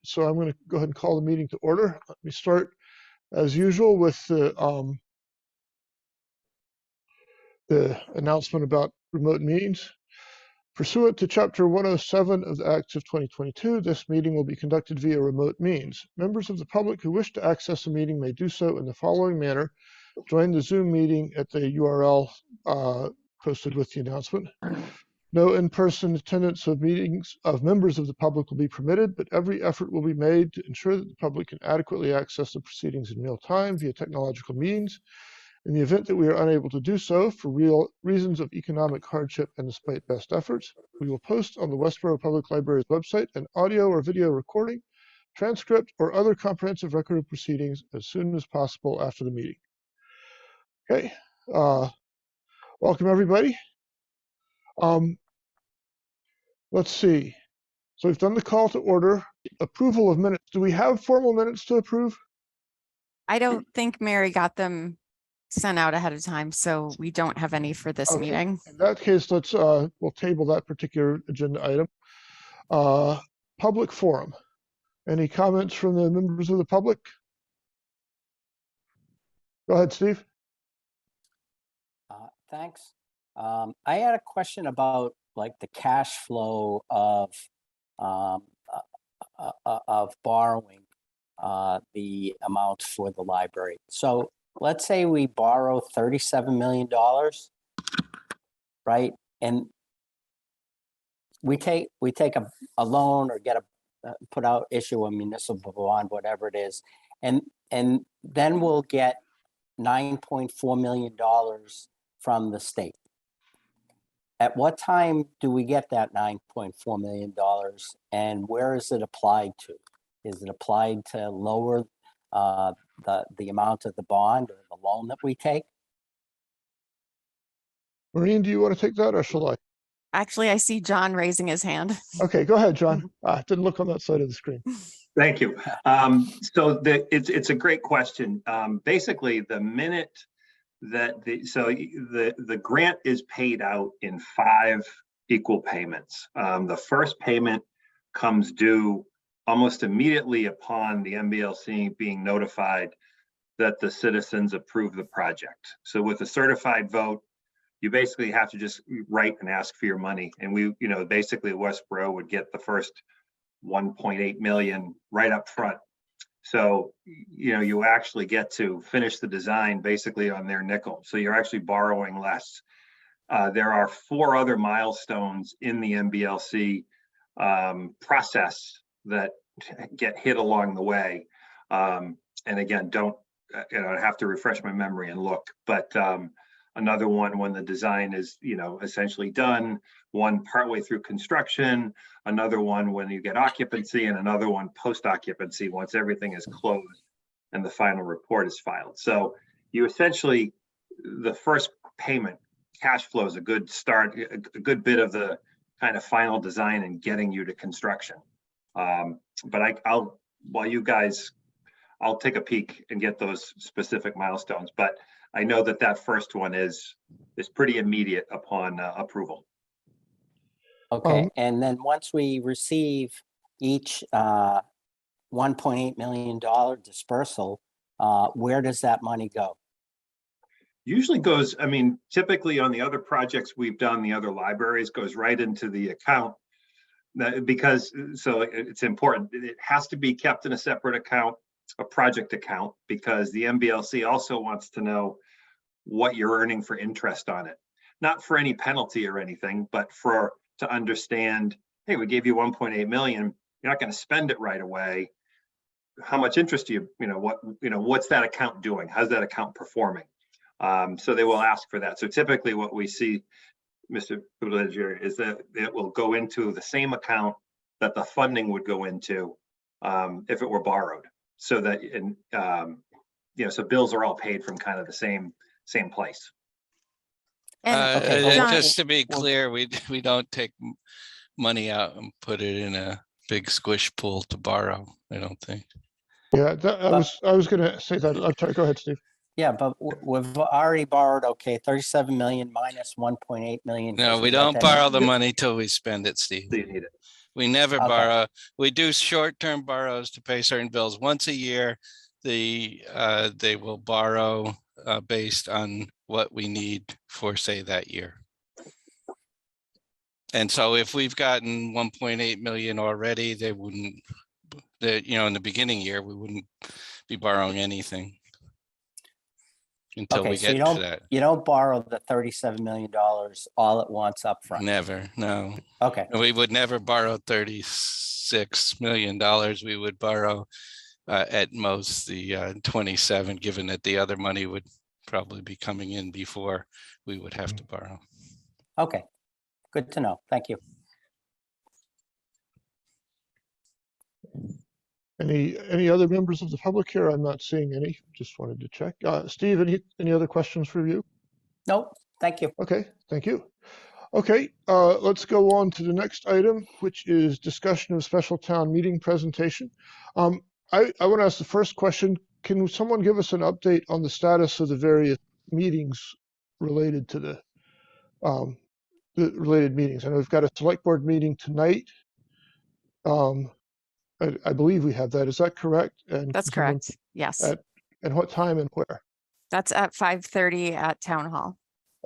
So I'm going to go ahead and call the meeting to order. Let me start, as usual, with the announcement about remote meetings. Pursuant to Chapter 107 of the Acts of 2022, this meeting will be conducted via remote means. Members of the public who wish to access the meeting may do so in the following manner. Join the Zoom meeting at the URL posted with the announcement. No in-person attendance of meetings of members of the public will be permitted, but every effort will be made to ensure that the public can adequately access the proceedings in real time via technological means. In the event that we are unable to do so for real reasons of economic hardship and despite best efforts, we will post on the Westborough Public Library's website an audio or video recording, transcript, or other comprehensive record of proceedings as soon as possible after the meeting. Okay, welcome everybody. Let's see. So we've done the call to order, approval of minutes. Do we have formal minutes to approve? I don't think Mary got them sent out ahead of time, so we don't have any for this meeting. In that case, let's we'll table that particular agenda item. Public forum. Any comments from the members of the public? Go ahead, Steve. Thanks. I had a question about like the cash flow of borrowing the amount for the library. So let's say we borrow $37 million, right? And we take a loan or issue a municipal bond, whatever it is, and then we'll get $9.4 million from the state. At what time do we get that $9.4 million, and where is it applied to? Is it applied to lower the amount of the bond or the loan that we take? Maureen, do you want to take that or shall I? Actually, I see John raising his hand. Okay, go ahead, John. Didn't look on that side of the screen. Thank you. So it's a great question. Basically, the minute that the grant is paid out in 5 equal payments. The first payment comes due almost immediately upon the MBLC being notified that the citizens approve the project. So with a certified vote, you basically have to just write and ask for your money. And we, basically Westborough would get the first 1.8 million right up front. So, you actually get to finish the design basically on their nickel. So you're actually borrowing less. There are 4 other milestones in the MBLC process that get hit along the way. And again, don't, I have to refresh my memory and look, but another one when the design is, essentially done, one partway through construction, another one when you get occupancy, and another one post-occupancy once everything is closed and the final report is filed. So you essentially, the first payment cash flow is a good start, a good bit of the kind of final design and getting you to construction. But while you guys, I'll take a peek and get those specific milestones, but I know that first one is pretty immediate upon approval. Okay, and then once we receive each $1.8 million dispersal, where does that money go? Usually goes, typically on the other projects we've done, the other libraries, goes right into the account. Because, so it's important, it has to be kept in a separate account, a project account, because the MBLC also wants to know what you're earning for interest on it. Not for any penalty or anything, but to understand, hey, we gave you 1.8 million, you're not going to spend it right away. How much interest do what's that account doing? How's that account performing? So they will ask for that. So typically what we see, Mr. Privilegier, is that it will go into the same account that the funding would go into if it were borrowed. So that, so bills are all paid from kind of the same place. And just to be clear, we don't take money out and put it in a big squish pool to borrow. I don't think. Yeah, I was going to say that. I'm sorry. Go ahead, Steve. Yeah, but we've already borrowed, 37 million minus 1.8 million. No, we don't borrow the money till we spend it, Steve. So you need it. We never Okay. borrow. We do short-term borrows to pay certain bills once a year. They will borrow based on what we need for, say, that year. And so if we've gotten 1.8 million already, they wouldn't, in the beginning year, we wouldn't be borrowing anything until Okay, we so get to that. you don't borrow the $37 million all at once up front. Never, no. Okay, We would never borrow $36 million. We would borrow at most the 27, given that the other money would probably be coming in before we would have to borrow. okay. Good to know. Thank you. Any other members of the public here? I'm not seeing any. Just wanted to check. Steve, any other questions for you? Nope, thank you. Okay, thank you. Okay, let's go on to the next item, which is discussion of special town meeting presentation. I want to ask the first question. Can someone give us an update on the status of the various meetings related to the related meetings? I know we've got a select board meeting tonight. I believe we have that. Is that correct? And That's can someone- correct. Yes. And what time and where? That's at 5:30 at Town Hall.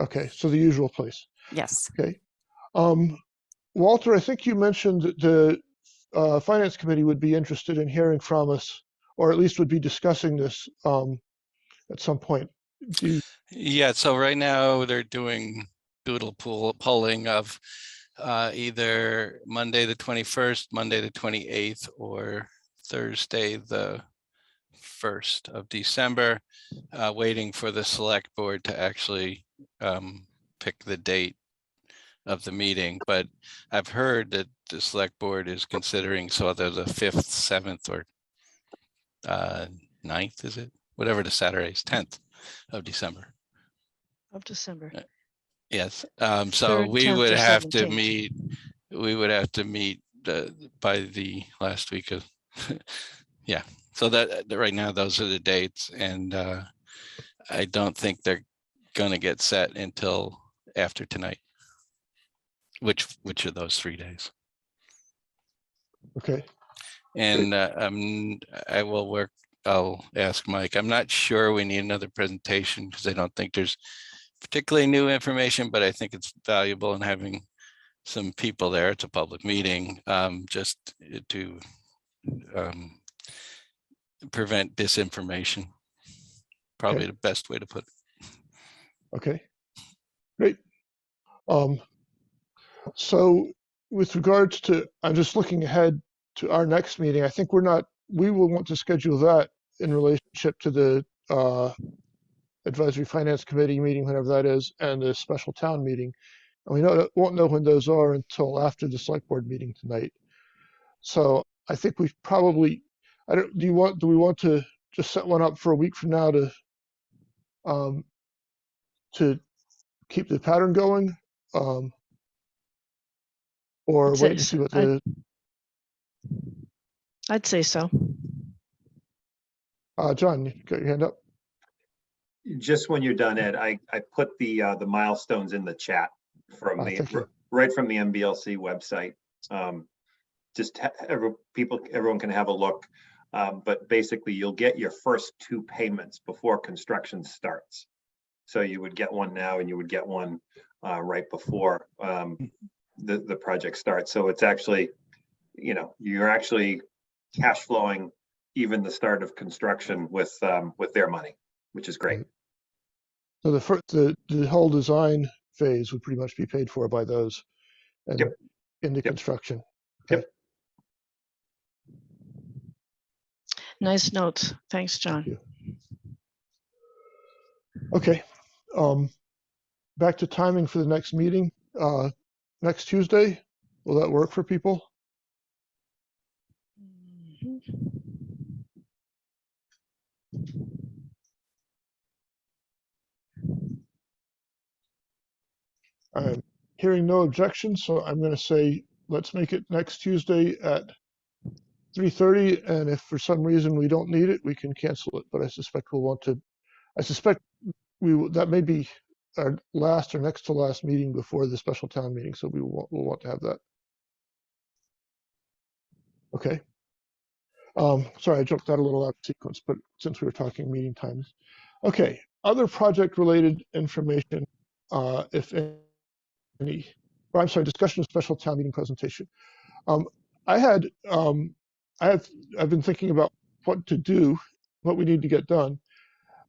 Okay, so the usual place. Yes. Okay. Walter, I think you mentioned that the Finance Committee would be interested in hearing from us, or at least would be discussing this at some point. Yeah, so right now they're doing polling of either Monday the 21st, Monday the 28th, or Thursday the 1st of December, waiting for the select board to actually pick the date of the meeting. But I've heard that the select board is considering, so either the 5th, 7th, or 9th, is it? Whatever the Saturday is, 10th of December. Of December. Yes, so 3rd, we 10th, would or have to 17th. meet by the last week of, yeah. So that right now, those are the dates, and I don't think they're gonna get set until after tonight. Which of those 3 days? Okay. And I'll ask Mike. I'm not sure we need another presentation because I don't think there's particularly new information, but I think it's valuable in having some people there. It's a public meeting, just to prevent disinformation. Probably Okay. the best way to put it. Okay. Great. So with regards to, I'm just looking ahead to our next meeting. I think we will want to schedule that in relationship to the Advisory Finance Committee meeting, whenever that is, and the special town meeting. And we won't know when those are until after the select board meeting tonight. So I think we probably, do we want to just set one up for a week from now to keep the pattern going? Or I'd wait say and see so. what I'd say so. John, you got your hand up? Just when you're done, Ed, I put the milestones in the chat from Thank you. right from the MBLC website. Just everyone can have a look. But basically, you'll get your first 2 payments before construction starts. So you would get one now, and you would get one right before the project starts. So it's actually, you're actually cash flowing even the start of construction with their money, which is great. So the whole design phase would pretty much be paid for by those and Yep. into Yep. construction. Yep. Okay. Nice notes. Thanks, John. Thank you. Okay. Back to timing for the next meeting. Next Tuesday, will that work for people? Mhm. I'm hearing no objections, so I'm going to say let's make it next Tuesday at 3:30. And if for some reason we don't need it, we can cancel it. But I suspect we'll want to. I suspect that may be our last or next to last meeting before the special town meeting, so we'll want to have that. Okay. Sorry, I jumped out a little out of sequence, but since we were talking meeting times. Okay, other project-related information, if any, or I'm sorry, discussion of special town meeting presentation. I've been thinking about what to do, what we need to get done,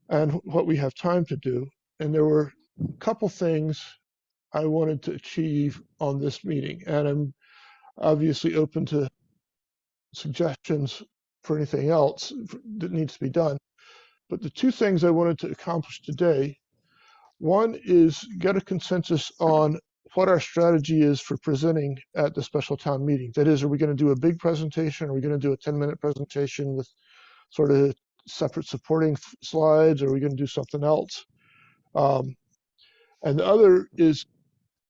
and what we have time to do. And there were a couple things I wanted to achieve on this meeting, and I'm obviously open to suggestions for anything else that needs to be done. But the two things I wanted to accomplish today, one is get a consensus on what our strategy is for presenting at the special town meeting. That is, are we going to do a big presentation? Are we going to do a 10-minute presentation with sort of separate supporting slides? Or are we going to do something else? And the other is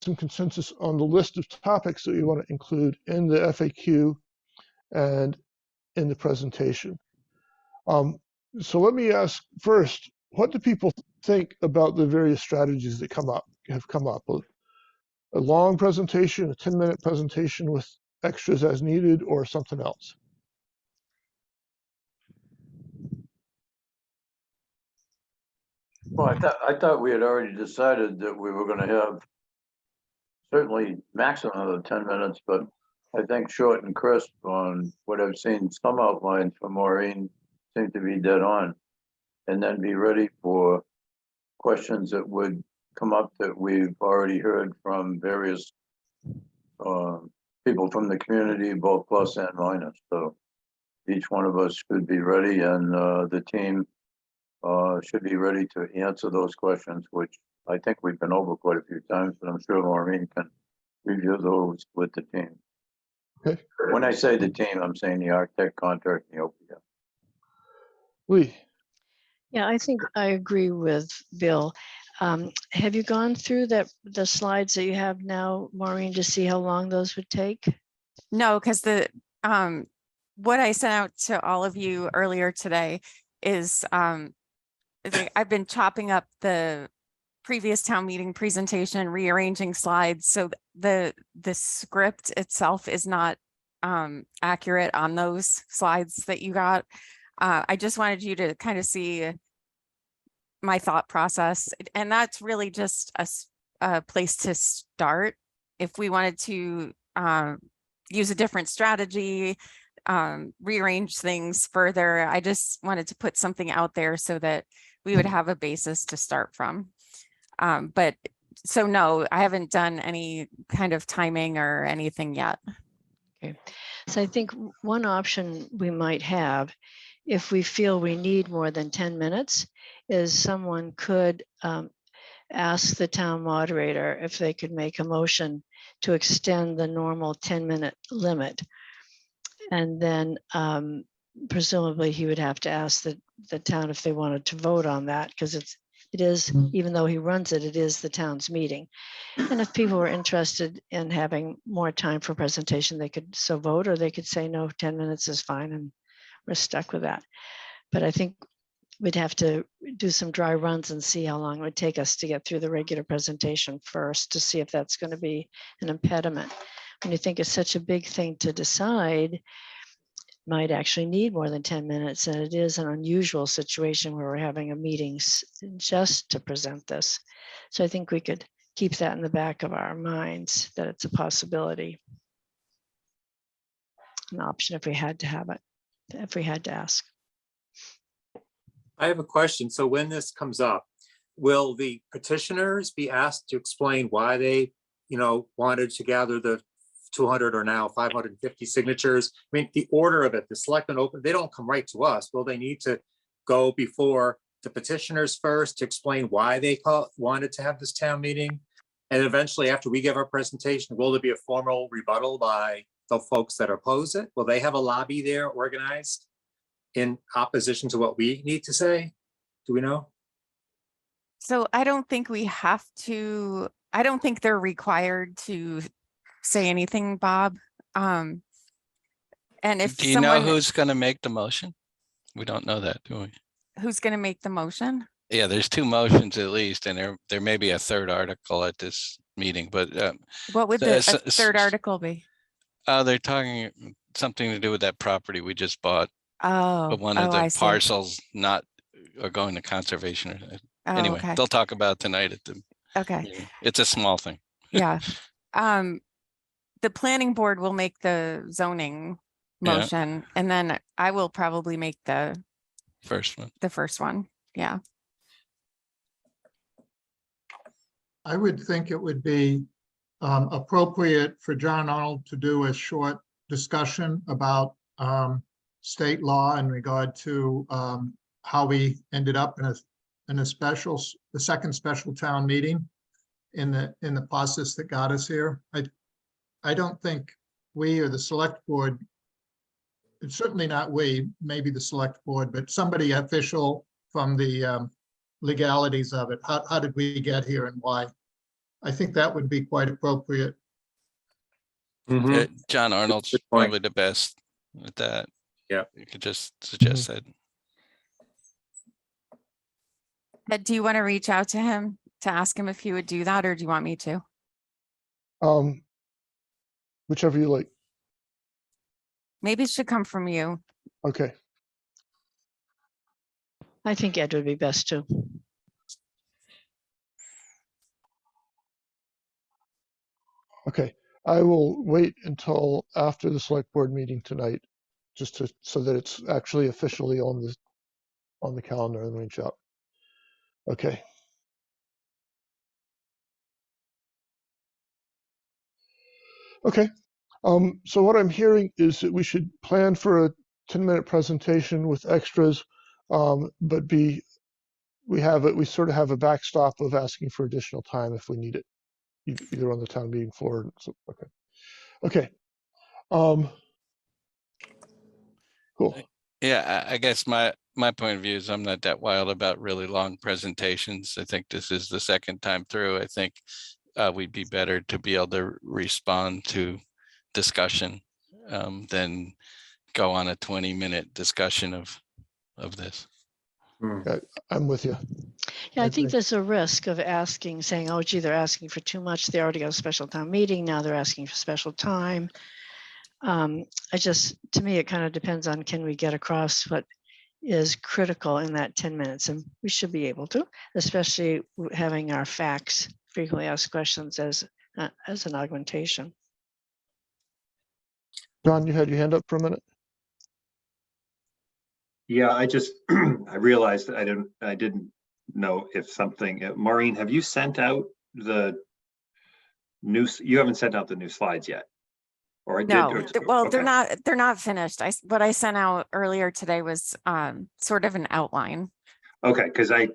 some consensus on the list of topics that we want to include in the FAQ and in the presentation. So let me ask first, what do people think about the various strategies that have come up? A long presentation, a 10-minute presentation with extras as needed, or something else? Well, I thought we had already decided that we were gonna have certainly maximum of 10 minutes, but I think short and crisp on what I've seen, some outlines from Maureen seem to be dead on. And then be ready for questions that would come up that we've already heard from various people from the community, both plus and minus. So each one of us should be ready, and the team should be ready to answer those questions, which I think we've been over quite a few times, but I'm sure Maureen can review those with the team. Okay. When I say the team, I'm saying the architect, contract, and the OPM. Lee? Yeah, I think I agree with Bill. Have you gone through the slides that you have now, Maureen, to see how long those would take? No, because what I sent out to all of you earlier today is I've been chopping up the previous town meeting presentation, rearranging slides. So the script itself is not accurate on those slides that you got. I just wanted you to kind of see my thought process. And that's really just a place to start. If we wanted to use a different strategy, rearrange things further, I just wanted to put something out there so that we would have a basis to start from. But so no, I haven't done any kind of timing or anything yet. Okay, so I think one option we might have, if we feel we need more than 10 minutes, is someone could ask the town moderator if they could make a motion to extend the normal 10-minute limit. And then presumably he would have to ask the town if they wanted to vote on that, because it is, even though he runs it, it is the town's meeting. And if people were interested in having more time for presentation, they could so vote, or they could say, no, 10 minutes is fine, and we're stuck with that. But I think we'd have to do some dry runs and see how long it would take us to get through the regular presentation first, to see if that's going to be an impediment. When you think it's such a big thing to decide, might actually need more than 10 minutes. And it is an unusual situation where we're having a meeting just to present this. So I think we could keep that in the back of our minds, that it's a possibility, an option if we had to have it, if we had to ask. I have a question. So when this comes up, will the petitioners be asked to explain why they, wanted to gather the 200 or now 550 signatures? I mean, the order of it, the selectmen open, they don't come right to us. Will they need to go before the petitioners first to explain why they wanted to have this town meeting? And eventually, after we give our presentation, will there be a formal rebuttal by the folks that oppose it? Will they have a lobby there organized in opposition to what we need to say? Do we know? So I don't think we have to, I don't think they're required to say anything, Bob. And if Do you know who's going to make the motion? We don't know that, do we? Who's going to make the motion? Yeah, there's two motions at least, and there may be a third article at this meeting, but What would the third article be? they're talking something to do with that property we just bought, Oh, but one of the I see. parcels not, are going to conservation. Oh, Anyway, okay. they'll talk about tonight at the Okay. meeting. It's a small thing. Yeah. The planning board will make the zoning Yeah. motion, and then I will probably make the First one. first one. Yeah. I would think it would be appropriate for John Arnold to do a short discussion about state law in regard to how we ended up in the second special town meeting in the process that got us here. I don't think we or the select board, it's certainly not we, maybe the select board, but somebody official from the legalities of it. How did we get here and why? I think that would be quite appropriate. John Arnold's Good point. probably the best with that. Yeah. You could just suggest that. But do you want to reach out to him to ask him if he would do that, or do you want me to? Whichever you like. Maybe it should come from you. Okay. I think Ed would be best too. Okay. I will wait until after the select board meeting tonight, just to, so that it's actually officially on the calendar and reach out. Okay. Okay. So what I'm hearing is that we should plan for a 10-minute presentation with extras, but we sort of have a backstop of asking for additional time if we need it, either on the town meeting floor. So, okay. Okay. Cool. Yeah, I guess my point of view is I'm not that wild about really long presentations. I think this is the second time through. I think we'd be better to be able to respond to discussion than go on a 20-minute discussion of this. I'm with you. Yeah, I I think agree. there's a risk of saying, oh, gee, they're asking for too much. They already got a special town meeting. Now they're asking for special time. To me, it kind of depends on, can we get across what is critical in that 10 minutes? And we should be able to, especially having our facts, frequently asked questions as an augmentation. John, you had your hand up for a minute. Yeah, I just, I realized that I didn't know if something, Maureen, have you sent out the you haven't sent out the new slides yet? Or I did? No, well, Okay. they're not finished. What I sent out earlier today was sort of an outline. Okay, because I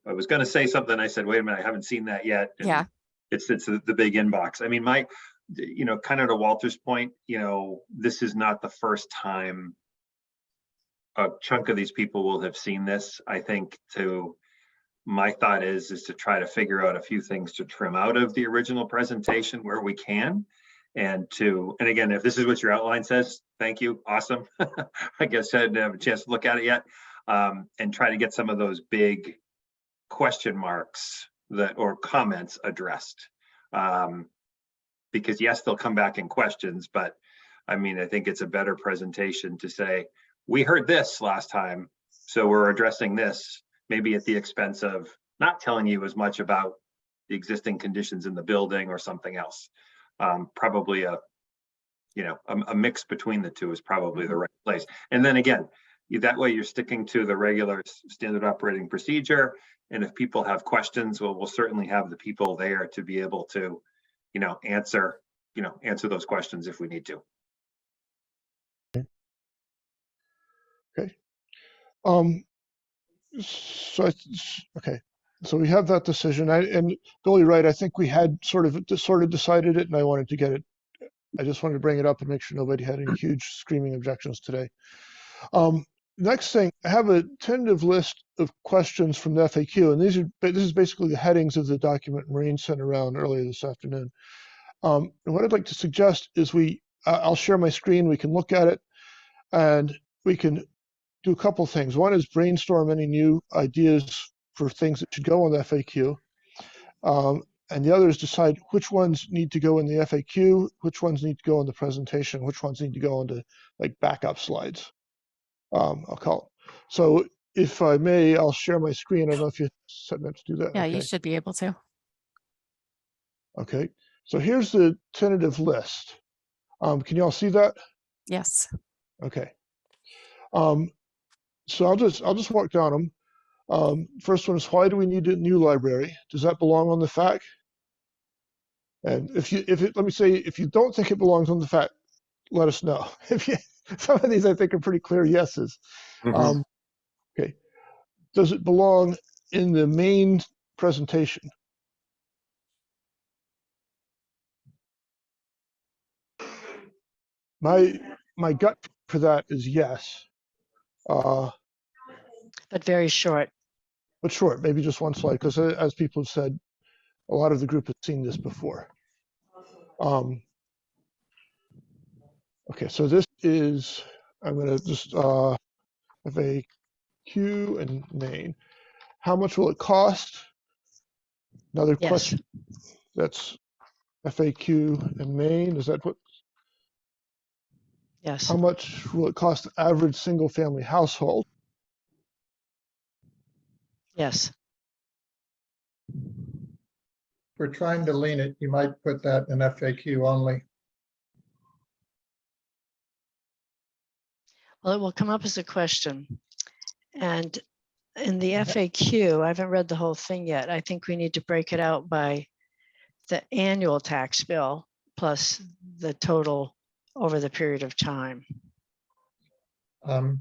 was going to say something. I said, wait a minute, I haven't seen that yet. And Yeah. It's the big inbox. I mean, kind of to Walter's point, this is not the first time a chunk of these people will have seen this. I think my thought is to try to figure out a few things to trim out of the original presentation where we can. And again, if this is what your outline says, thank you. Awesome. I guess I didn't have a chance to look at it yet. And try to get some of those big question marks or comments addressed. Because yes, they'll come back in questions, but I mean, I think it's a better presentation to say, we heard this last time, so we're addressing this, maybe at the expense of not telling you as much about the existing conditions in the building or something else. Probably a mix between the two is probably the right place. And then again, that way you're sticking to the regular standard operating procedure. And if people have questions, well, we'll certainly have the people there to be able to, answer those questions if we need to. Okay. Okay. So we have that decision. And Billy, right, I think we had sort of decided it, and I wanted to get it. I just wanted to bring it up and make sure nobody had any huge screaming objections today. Next thing, I have a tentative list of questions from the FAQ, and this is basically the headings of the document Maureen sent around earlier this afternoon. And what I'd like to suggest is I'll share my screen. We can look at it, and we can do a couple things. One is brainstorm any new ideas for things that should go on the FAQ. And the others decide which ones need to go in the FAQ, which ones need to go in the presentation, which ones need to go into like backup slides. I'll call it. So if I may, I'll share my screen. I don't know if you set me up to do that. Yeah, Okay. you should be able to. Okay. So here's the tentative list. Can you all see that? Yes. Okay. So I'll just walk down them. First one is, why do we need a new library? Does that belong on the FAQ? And let me say, if you don't think it belongs on the FAQ, let us know. Some of these I think are pretty clear yeses. Mhm. Okay. Does it belong in the main presentation? My gut for that is yes. But very short. But short, maybe just one slide, because as people have said, a lot of the group has seen this before. Okay, so this is, I'm going to just FAQ and main. How much will it cost? Another Yes. question. That's FAQ and main. Is that what? Yes. How much will it cost the average single family household? Yes. We're trying to lean it. You might put that in FAQ only. Well, it will come up as a question. And in the FAQ, I haven't read the whole thing yet. I think we need to break it out by the annual tax bill plus the total over the period of time. In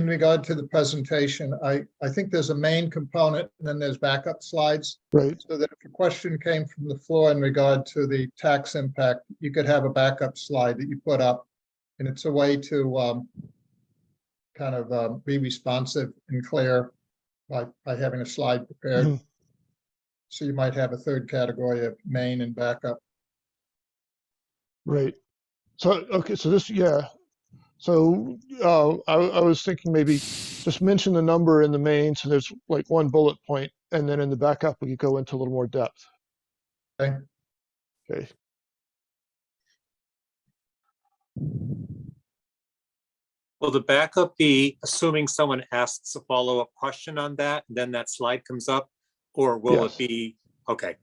regard to the presentation, I think there's a main component and then there's backup slides. Right. So that if a question came from the floor in regard to the tax impact, you could have a backup slide that you put up. And it's a way to kind of be responsive and clear by having a slide prepared. Mhm. So you might have a third category of main and backup. Right. So, okay, so this, yeah. So I was thinking maybe just mention the number in the main. So there's like one bullet point, and then in the backup, we could go into a little more depth. Okay. Okay. Will the backup be assuming someone asks a follow-up question on that, and then that slide comes up? Or will Yes. it be, okay,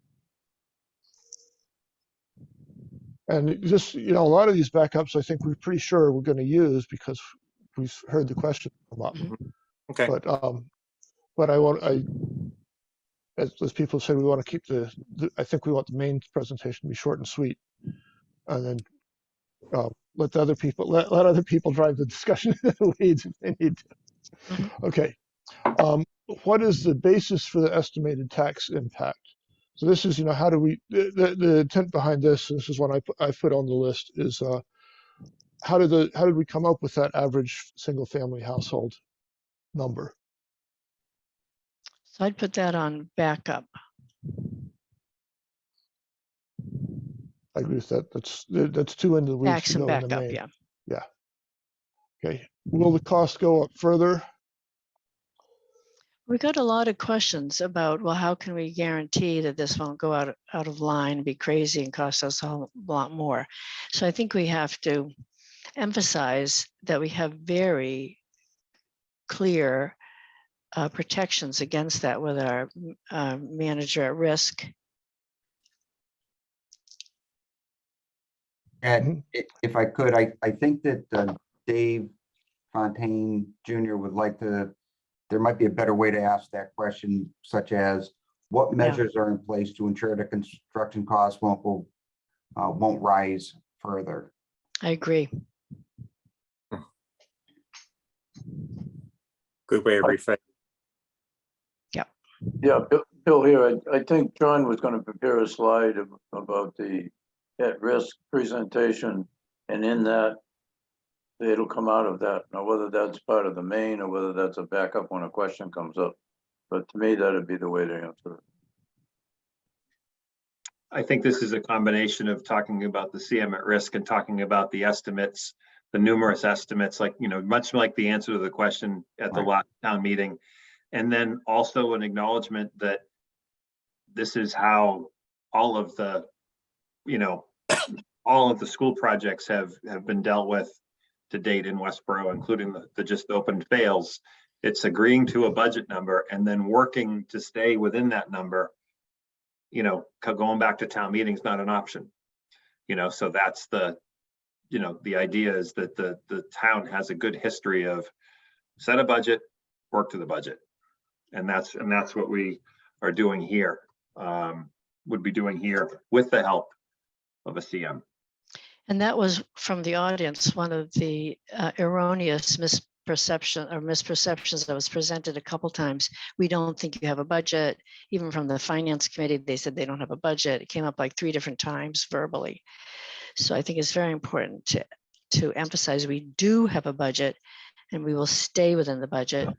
And just, a lot of these backups, I think we're pretty sure we're going to use because we've heard the question come up. okay. But as people said, we want to keep I think we want the main presentation to be short and sweet, and then let other people drive the discussion in the weeds if they need to. Okay. What is the basis for the estimated tax impact? So this is, how do we, the intent behind this, and this is what I put on the list, is how did we come up with that average single family household number? So I'd put that on backup. I agree with that. That's too into the weeds Tax to and go in the backup, main. yeah. Okay. Will the cost go up further? We got a lot of questions about, well, how can we guarantee that this won't go out of line, be crazy and cost us a lot more? So I think we have to emphasize that we have very clear protections against that with our manager at risk. And if I could, I think that Dave Fontaine Jr. would like to, there might be a better way to ask that question, such as what measures are in place to ensure that construction costs won't rise further? I agree. Good way of rephrasing. Yeah, Bill here, I think John was going to prepare a slide about the at-risk presentation, and in that, it'll come out of that. Now, whether that's part of the main or whether that's a backup when a question comes up. But to me, that'd be the way to answer it. I think this is a combination of talking about the CM at risk and talking about the estimates, the numerous estimates, like, much like the answer to the question at the last town meeting. And then also an acknowledgement that this is how all of the, you know, all of the school projects have been dealt with to date in Westborough, including the just opened fails. It's agreeing to a budget number and then working to stay within that number. You know, going back to town meeting is not an option. You know, so that's the, you know, the idea is that the town has a good history of set a budget, work to the budget. And that's what we are doing here, would be doing here with the help of a CM. And that was from the audience, one of the erroneous misperceptions that was presented a couple times. We don't think you have a budget. Even from the finance committee, they said they don't have a budget. It came up like 3 different times verbally. So I think it's very important to emphasize we do have a budget and we will stay within the budget.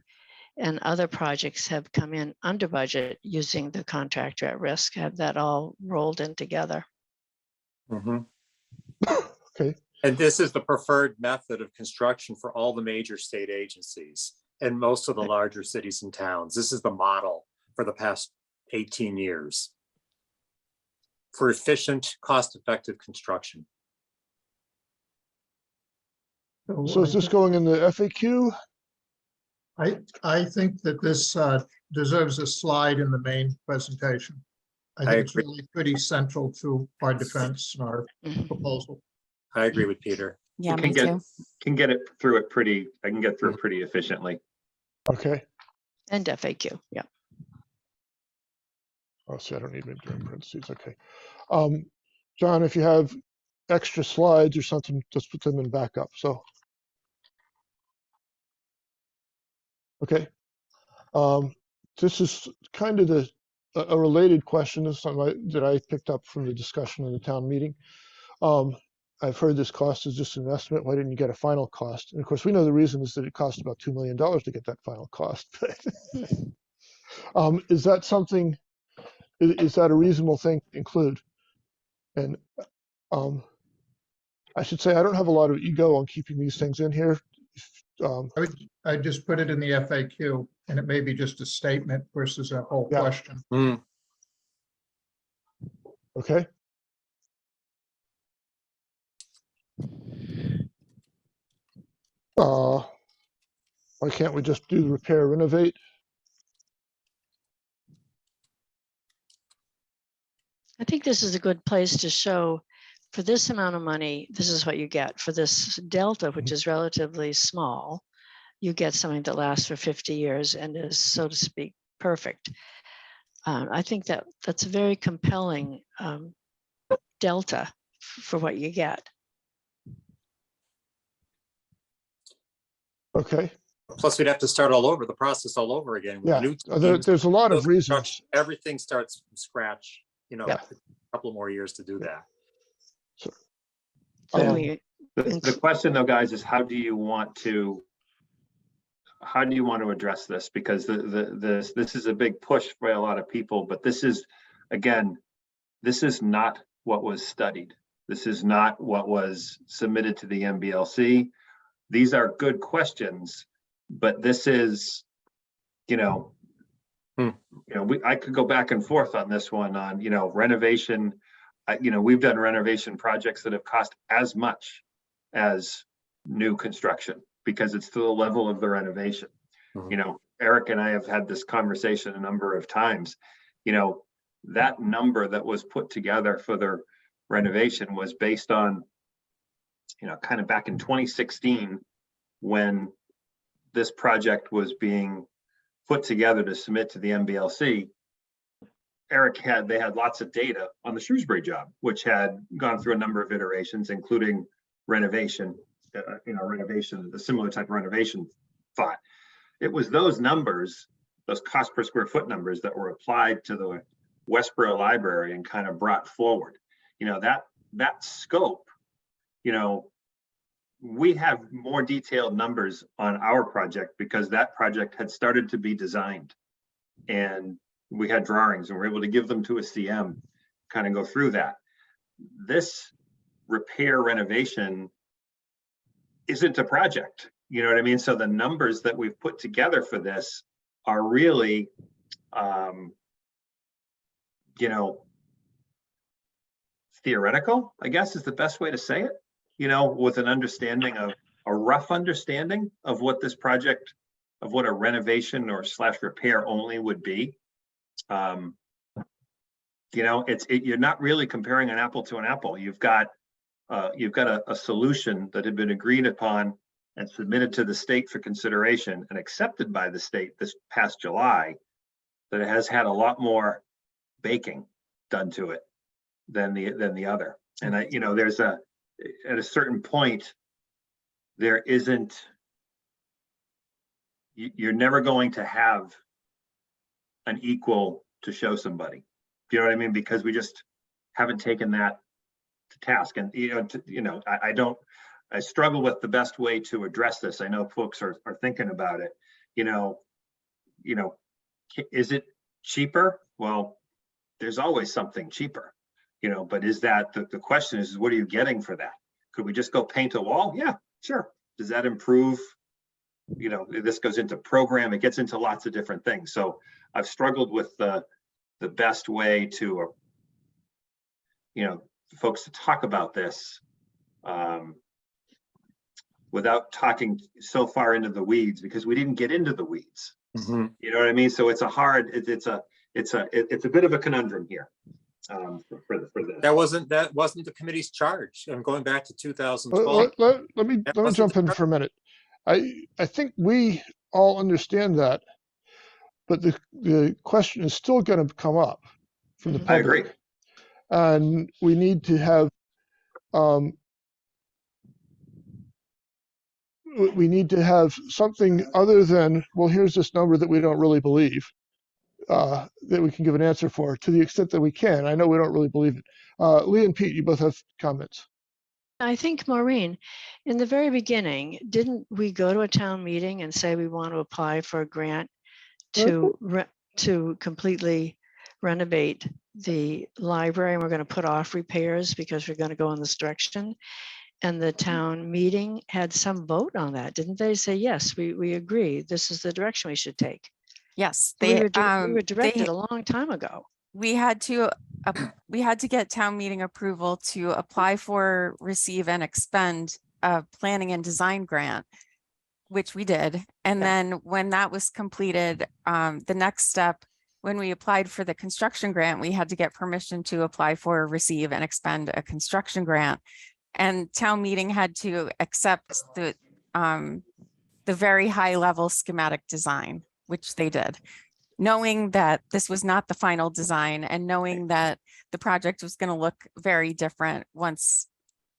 And other projects have come in under budget using the contractor at risk, have that all rolled in together. Mhm. Okay. And this is the preferred method of construction for all the major state agencies and most of the larger cities and towns. This is the model for the past 18 years for efficient, cost-effective construction. So is this going in the FAQ? I think that this deserves a slide in the main presentation. I think it's really pretty central to our defense and our proposal. I agree with Peter. Yeah, I me too. can get it through it pretty, I can get through it pretty efficiently. Okay. And FAQ, yeah. Oh, see, I don't need maybe in parentheses. Okay. John, if you have extra slides or something, just put them in backup. So. Okay. This is kind of a related question. This is something that I picked up from the discussion in the town meeting. I've heard this cost is just an estimate. Why didn't you get a final cost? And of course, we know the reason is that it cost about $2 million to get that final cost. Is that something, is that a reasonable thing to include? And I should say, I don't have a lot of ego on keeping these things in here. I just put it in the FAQ and it may be just a statement versus a whole Yeah. question. Okay. Why can't we just do repair, renovate? I think this is a good place to show for this amount of money, this is what you get. For this delta, which is relatively small, you get something that lasts for 50 years and is, so to speak, perfect. I think that that's a very compelling delta for what you get. Okay. Plus, we'd have to start all over, the process all over again. With Yeah, new teams, there's a lot of build reasons. construction, everything starts from scratch, you know, Yeah. a couple more years to do that. So Um, we The question though, guys, is how do you want to address this? Because this is a big push for a lot of people, but this is, again, this is not what was studied. This is not what was submitted to the MBLC. These are good questions, but this is, I could go back and forth on this one on, renovation. We've done renovation projects that have cost as much as new construction because it's to the level of the renovation. Mhm. Eric and I have had this conversation a number of times. That number that was put together for the renovation was based on, kind of back in 2016 when this project was being put together to submit to the MBLC. They had lots of data on the Shrewsbury job, which had gone through a number of iterations, including renovation, renovation, the similar type of renovation thought. It was those numbers, those cost per square foot numbers that were applied to the Westborough Library and kind of brought forward, that scope, we have more detailed numbers on our project because that project had started to be designed and we had drawings and we're able to give them to a CM, kind of go through that. This repair renovation isn't a project, you know what I mean? So the numbers that we've put together for this are really you know, theoretical, I guess is the best way to say it, you know, with an understanding of a rough understanding of what this project, of what a renovation or / repair only would be. You know, you're not really comparing an apple to an apple. You've got a solution that had been agreed upon and submitted to the state for consideration and accepted by the state this past July, that it has had a lot more baking done to it than the other. And you know, there's at a certain point, there isn't, you're never going to have an equal to show somebody. Do you know what I mean? Because we just haven't taken that to task. And I struggle with the best way to address this. I know folks are thinking about it. You know, is it cheaper? Well, there's always something cheaper, you know, but is that the question is, what are you getting for that? Could we just go paint a wall? Yeah, sure. Does that improve? You know, this goes into program, it gets into lots of different things. So I've struggled with the best way to, you know, folks to talk about this without talking so far into the weeds, because we didn't get into the weeds. Mm-hmm. You know what I mean? So it's a hard, it's a bit of a conundrum here for this. That wasn't the committee's charge. I'm going back to 2012. Let me jump in for a minute. I think we all understand that, but the question is still going to come up from the public. I agree. And we need to have something other than, well, here's this number that we don't really believe, that we can give an answer for, to the extent that we can. I know we don't really believe it. Lee and Pete, you both have comments. I think, Maureen, in the very beginning, didn't we go to a town meeting and say we want to apply for a grant to completely renovate the library, and we're going to put off repairs because we're going to go in this direction? And the town meeting had some vote on that, didn't they? Say, yes, we agree. This is the direction we should take. Yes, we were directed a long time ago. We had to get town meeting approval to apply for, receive, and expend a planning and design grant, which we did. And then when that was completed, the next step, when we applied for the construction grant, we had to get permission to apply for, receive, and expend a construction grant. And town meeting had to accept the very high level schematic design, which they did, knowing that this was not the final design and knowing that the project was going to look very different once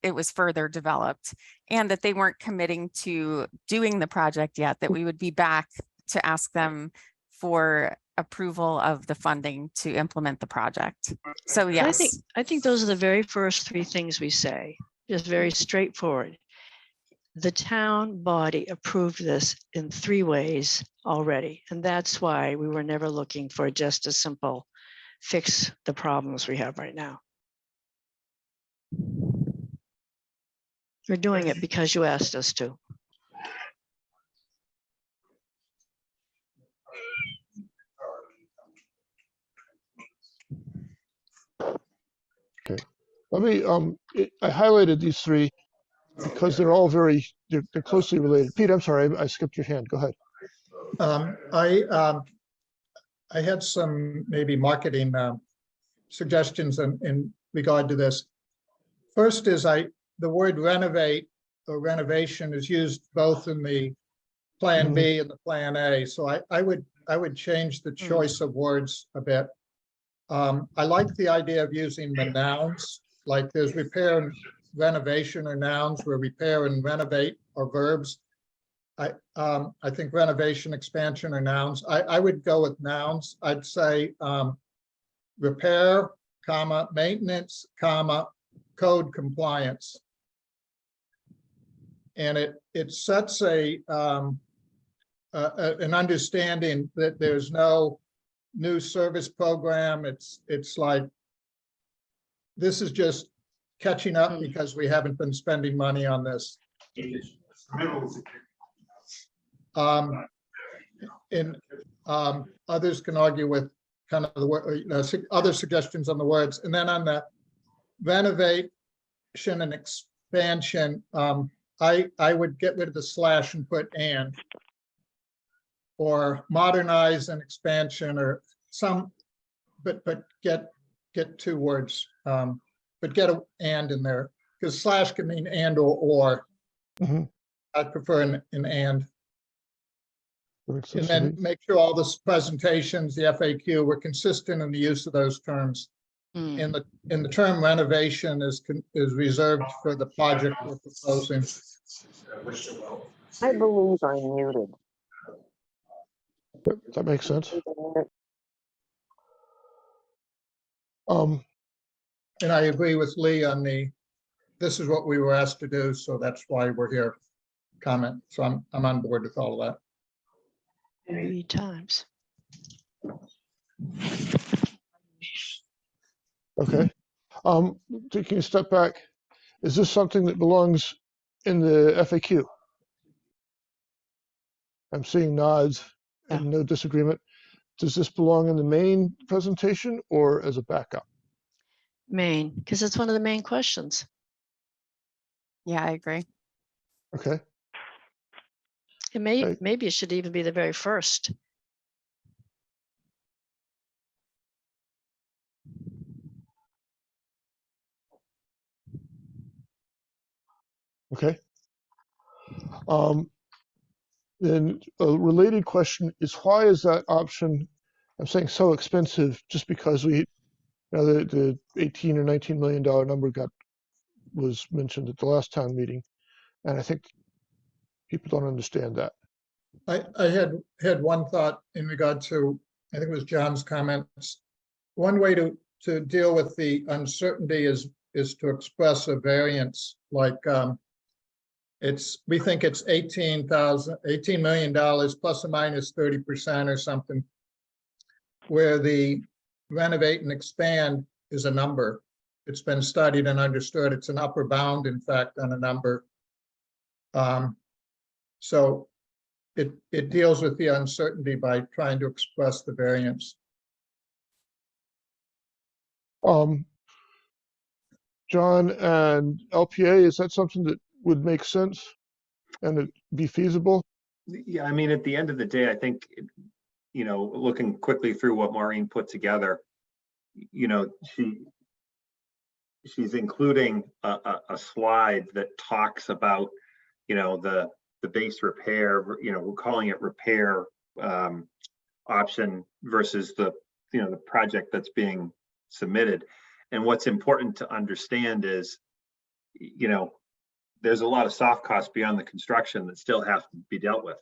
it was further developed, and that they weren't committing to doing the project yet, that we would be back to ask them for approval of the funding to implement the project. So yes. I think those are the very first three things we say, just very straightforward. The town body approved this in 3 ways already, and that's why we were never looking for just a simple fix the problems we have right now. We're doing it because you asked us to. Okay, let me, I highlighted these 3 because they're all they're closely related. Pete, I'm sorry, I skipped your hand. Go ahead. I had some maybe marketing suggestions in regard to this. First is the word renovate or renovation is used both in the Plan B and the Plan A. So I would change the choice of words a bit. I like the idea of using the nouns, like there's repair and renovation are nouns, where repair and renovate are verbs. I think renovation, expansion are nouns. I would go with nouns. I'd say repair, comma, maintenance, comma, code compliance. And it sets an understanding that there's no new service program. It's like, this is just catching up because we haven't been spending money on this. And others can argue with kind of the word, other suggestions on the words. And then on the renovation and expansion, I would get rid of the slash and put and. Or modernize and expansion or some, but get 2 words, but get a and in there, because slash can mean and or. Mhm. I prefer an and. That makes And sense to then me. make sure all the presentations, the FAQ, were consistent in the use of those terms. Mm. In the term renovation is reserved for the project we're proposing. I believe I'm muted. Yep, that makes sense. Um, And I agree with Lee on this is what we were asked to do, so that's why we're here. Comment. So I'm on board with all of that. 3 times. okay. Taking a step back, is this something that belongs in the FAQ? I'm seeing nods and no disagreement. Does this belong in the main presentation or as a backup? Main, because it's one of the main questions. Yeah, I agree. Okay. It Okay. maybe it should even be the very first. Okay. Then a related question is, why is that option, I'm saying so expensive, just because the 18 or $19 million number was mentioned at the last town meeting. And I think people don't understand that. I had one thought in regard to, I think it was John's comments. One way to deal with the uncertainty is to express a variance, like we think it's $18 million plus or minus 30% or something, where the renovate and expand is a number. It's been studied and understood. It's an upper bound, in fact, on a number. So it deals with the uncertainty by trying to express the variance. John and LPA, is that something that would make sense and it'd be feasible? Yeah, I mean, at the end of the day, I think, looking quickly through what Maureen put together, she's including a slide that talks about, the base repair, we're calling it repair option versus the project that's being submitted. And what's important to understand is, there's a lot of soft costs beyond the construction that still have to be dealt with.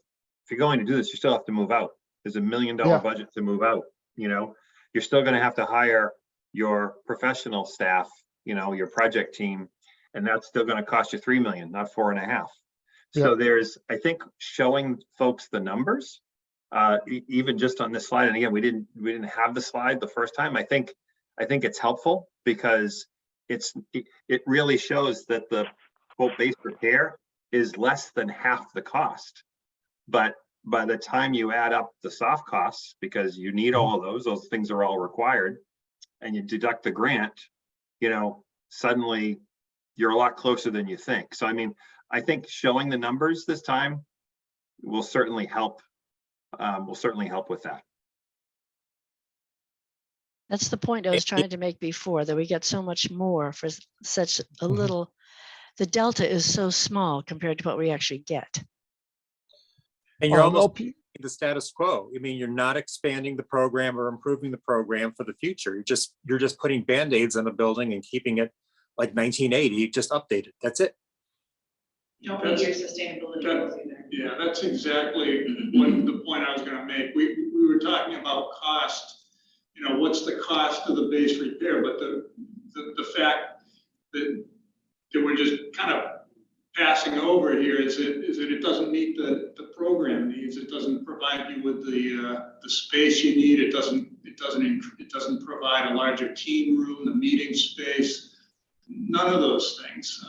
If you're going to do this, you still have to move out. There's $1 million budget to move out. You're still going to have to hire your professional staff, your project team, and that's still going to cost you $3 million, not $4.5 million. So there's, I think, showing folks the numbers, even just on this slide. And again, we didn't have the slide the first time. I think it's helpful because it really shows that the quote base repair is less than half the cost. But by the time you add up the soft costs, because you need all of those things are all required, and you deduct the grant, suddenly you're a lot closer than you think. So, I mean, I think showing the numbers this time will certainly help. With that. That's the point I was trying to make before, that we get so much more for such a little, the delta is so small compared to what we actually get. And you're almost the status quo. I mean, you're not expanding the program or improving the program for the future. You're just putting Band-Aids on the building and keeping it like 1980, just updated. That's it. Don't meet your sustainability goals either. Yeah, that's exactly the point I was going to make. We were talking about cost. What's the cost of the base repair? But the fact that we're just kind of passing over here is that it doesn't meet the program needs. It doesn't provide you with the space you need. It doesn't provide a larger team room, the meeting space. None of those things.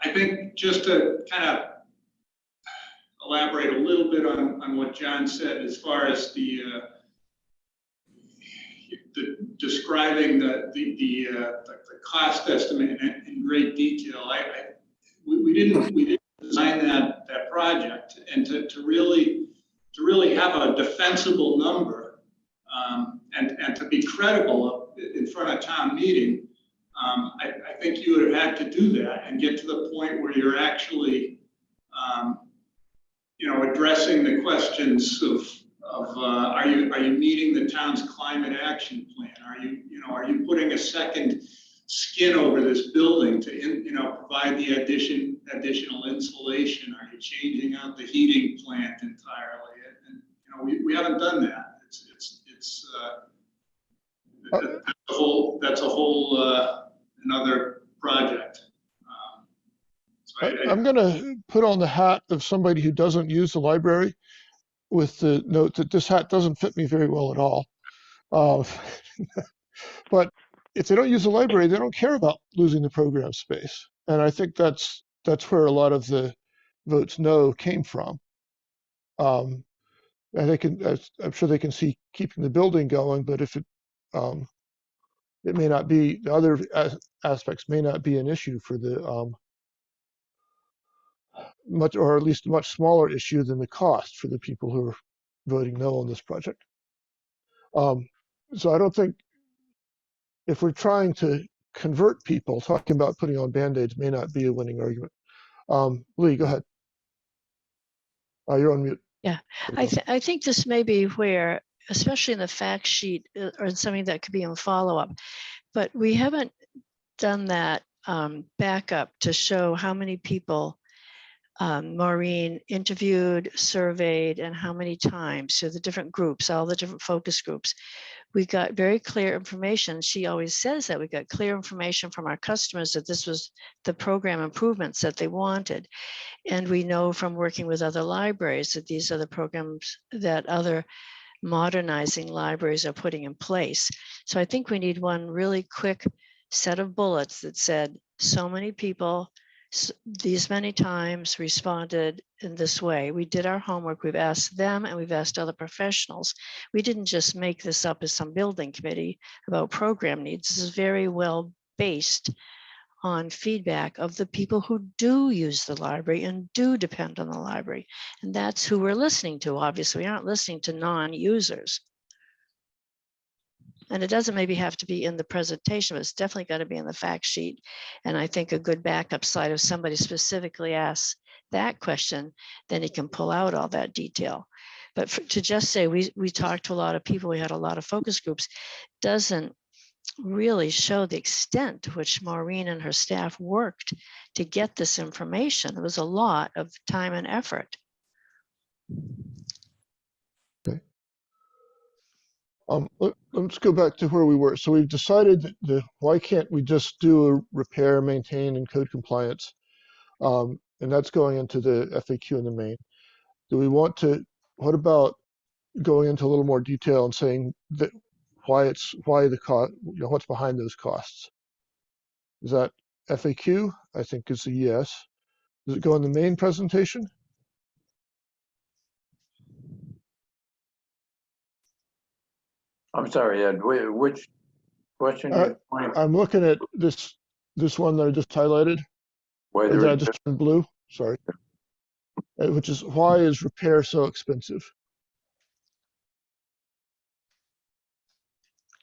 I think just to kind of elaborate a little bit on what John said as far as the describing the cost estimate in great detail. We didn't design that project, and to really have a defensible number, and to be credible in front of town meeting, I think you would have had to do that and get to the point where you're actually, addressing the questions of are you meeting the town's climate action plan? Are you putting a second skin over this building to provide the additional insulation? Are you changing out the heating plant entirely? And we haven't done that. That's a whole another project. I'm going to put on the hat of somebody who doesn't use the library, with the note that this hat doesn't fit me very well at all. But if they don't use the library, they don't care about losing the program space. And I think that's where a lot of the votes no came from. And I'm sure they can see keeping the building going, but if it may not be, the other aspects may not be an issue for the much, or at least a much smaller issue than the cost for the people who are voting no on this project. So I don't think, if we're trying to convert people, talking about putting on Band-Aids may not be a winning argument. Lee, go ahead. You're on mute. Yeah, I think this may be where, especially in the fact sheet or something that could be in follow-up, but we haven't done that backup to show how many people Maureen interviewed, surveyed, and how many times. So the different groups, all the different focus groups. We got very clear information. She always says that we got clear information from our customers that this was the program improvements that they wanted. And we know from working with other libraries that these are the programs that other modernizing libraries are putting in place. So I think we need one really quick set of bullets that said so many people these many times responded in this way. We did our homework. We've asked them and we've asked other professionals. We didn't just make this up as some building committee about program needs. This is very well based on feedback of the people who do use the library and do depend on the library. And that's who we're listening to. Obviously, we aren't listening to non-users. And it doesn't maybe have to be in the presentation, but it's definitely got to be in the fact sheet. And I think a good backup slide, if somebody specifically asks that question, then he can pull out all that detail. But to just say we talked to a lot of people, we had a lot of focus groups, doesn't really show the extent to which Maureen and her staff worked to get this information. It was a lot of time and effort. Let's go back to where we were. So we've decided that why can't we just do a repair, maintain, and code compliance? And that's going into the FAQ in the main. Do we want to, what about going into a little more detail and saying that why the cost, what's behind those costs? Is that FAQ? I think is a yes. Does it go in the main presentation? I'm sorry, Ed, which question? I'm looking at this one that I just highlighted. That I just turned blue, sorry. Which is, why is repair so expensive?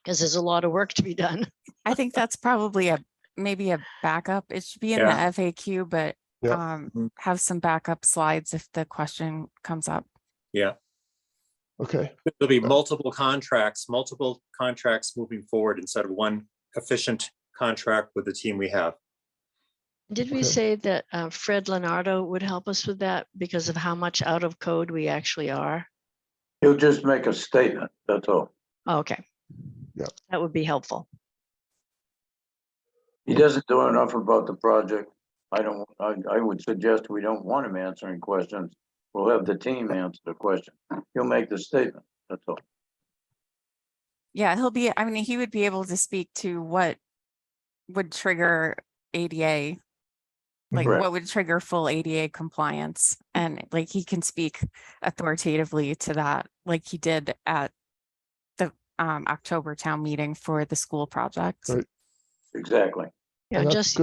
Because there's a lot of work to be done. I think that's probably maybe a backup. It should be in the FAQ, but have some backup slides if the question comes up. Yeah. Okay. There'll be multiple contracts moving forward instead of one efficient contract with the team we have. Did we say that Fred Leonardo would help us with that because of how much out of code we actually are? He'll just make a statement, that's all. Oh, okay. Yeah. That would be helpful. He doesn't do enough about the project. I would suggest we don't want him answering questions. We'll have the team answer the question. He'll make the statement, that's all. Yeah, he would be able to speak to what would trigger ADA, like what would trigger full ADA compliance. And like he can speak authoritatively to that, like he did at the October town meeting for the school project. Right. Exactly. Yeah, And that's just,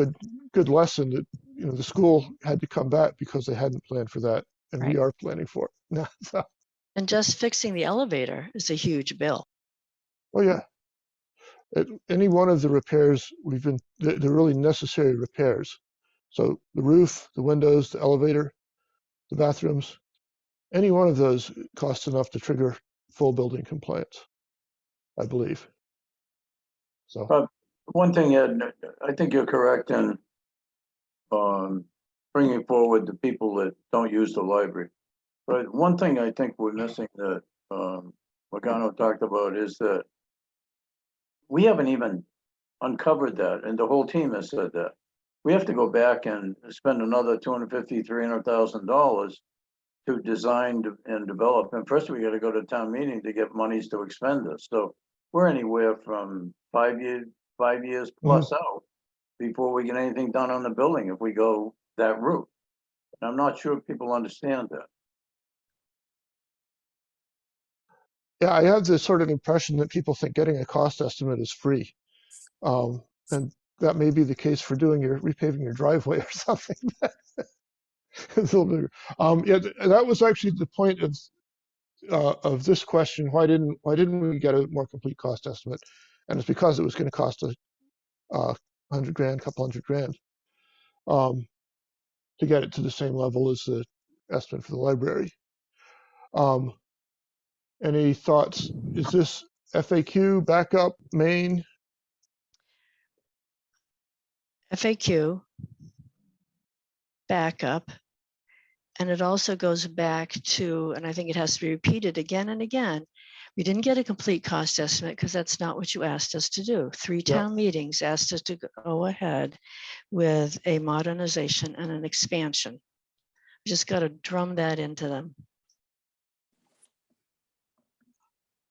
good lesson that, you know, the school had to come back because they hadn't planned for that. And we Right. are planning for it now. So, and just fixing the elevator is a huge bill. oh yeah. Any one of the repairs they're really necessary repairs. So the roof, the windows, the elevator, the bathrooms, any one of those costs enough to trigger full building compliance, I believe. So, But one thing, Ed, I think you're correct in bringing forward the people that don't use the library. But one thing I think we're missing that Logano talked about is that we haven't even uncovered that, and the whole team has said that. We have to go back and spend another $250,000, $300,000 to design and develop. And first we got to go to town meeting to get monies to expend this. So we're anywhere from 5 years plus out before we get anything done on the building if we go that route. And I'm not sure people understand that. yeah, I have this sort of impression that people think getting a cost estimate is free. And that may be the case for repaving your driveway or something. It's a little bigger. Yeah, that was actually the point of this question. Why didn't we get a more complete cost estimate? And it's because it was going to cost $100,000, couple $100,000, to get it to the same level as the estimate for the library. Any thoughts? Is this FAQ, backup, main? FAQ, backup, and it also goes back to, and I think it has to be repeated again and again. We didn't get a complete cost estimate because that's not what you asked us to do. Three Yeah. town meetings asked us to go ahead with a modernization and an expansion. We just got to drum that into them.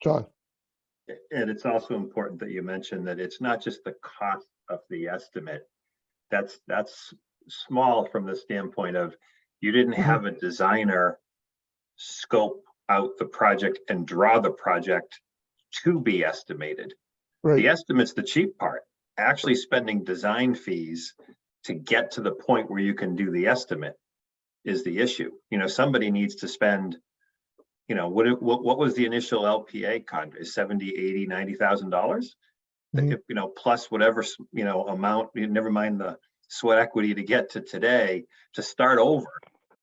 John? And it's also important that you mention that it's not just the cost of the estimate. That's small from the standpoint of you didn't have a designer scope out the project and draw the project to be estimated. Right. The estimate's the cheap part. Actually spending design fees to get to the point where you can do the estimate is the issue. You know, somebody needs to spend, you know, what was the initial LPA contract? $70,000, $80,000, $90,000? You know, plus whatever, you know, amount, never mind the sweat equity to get to today, to start over,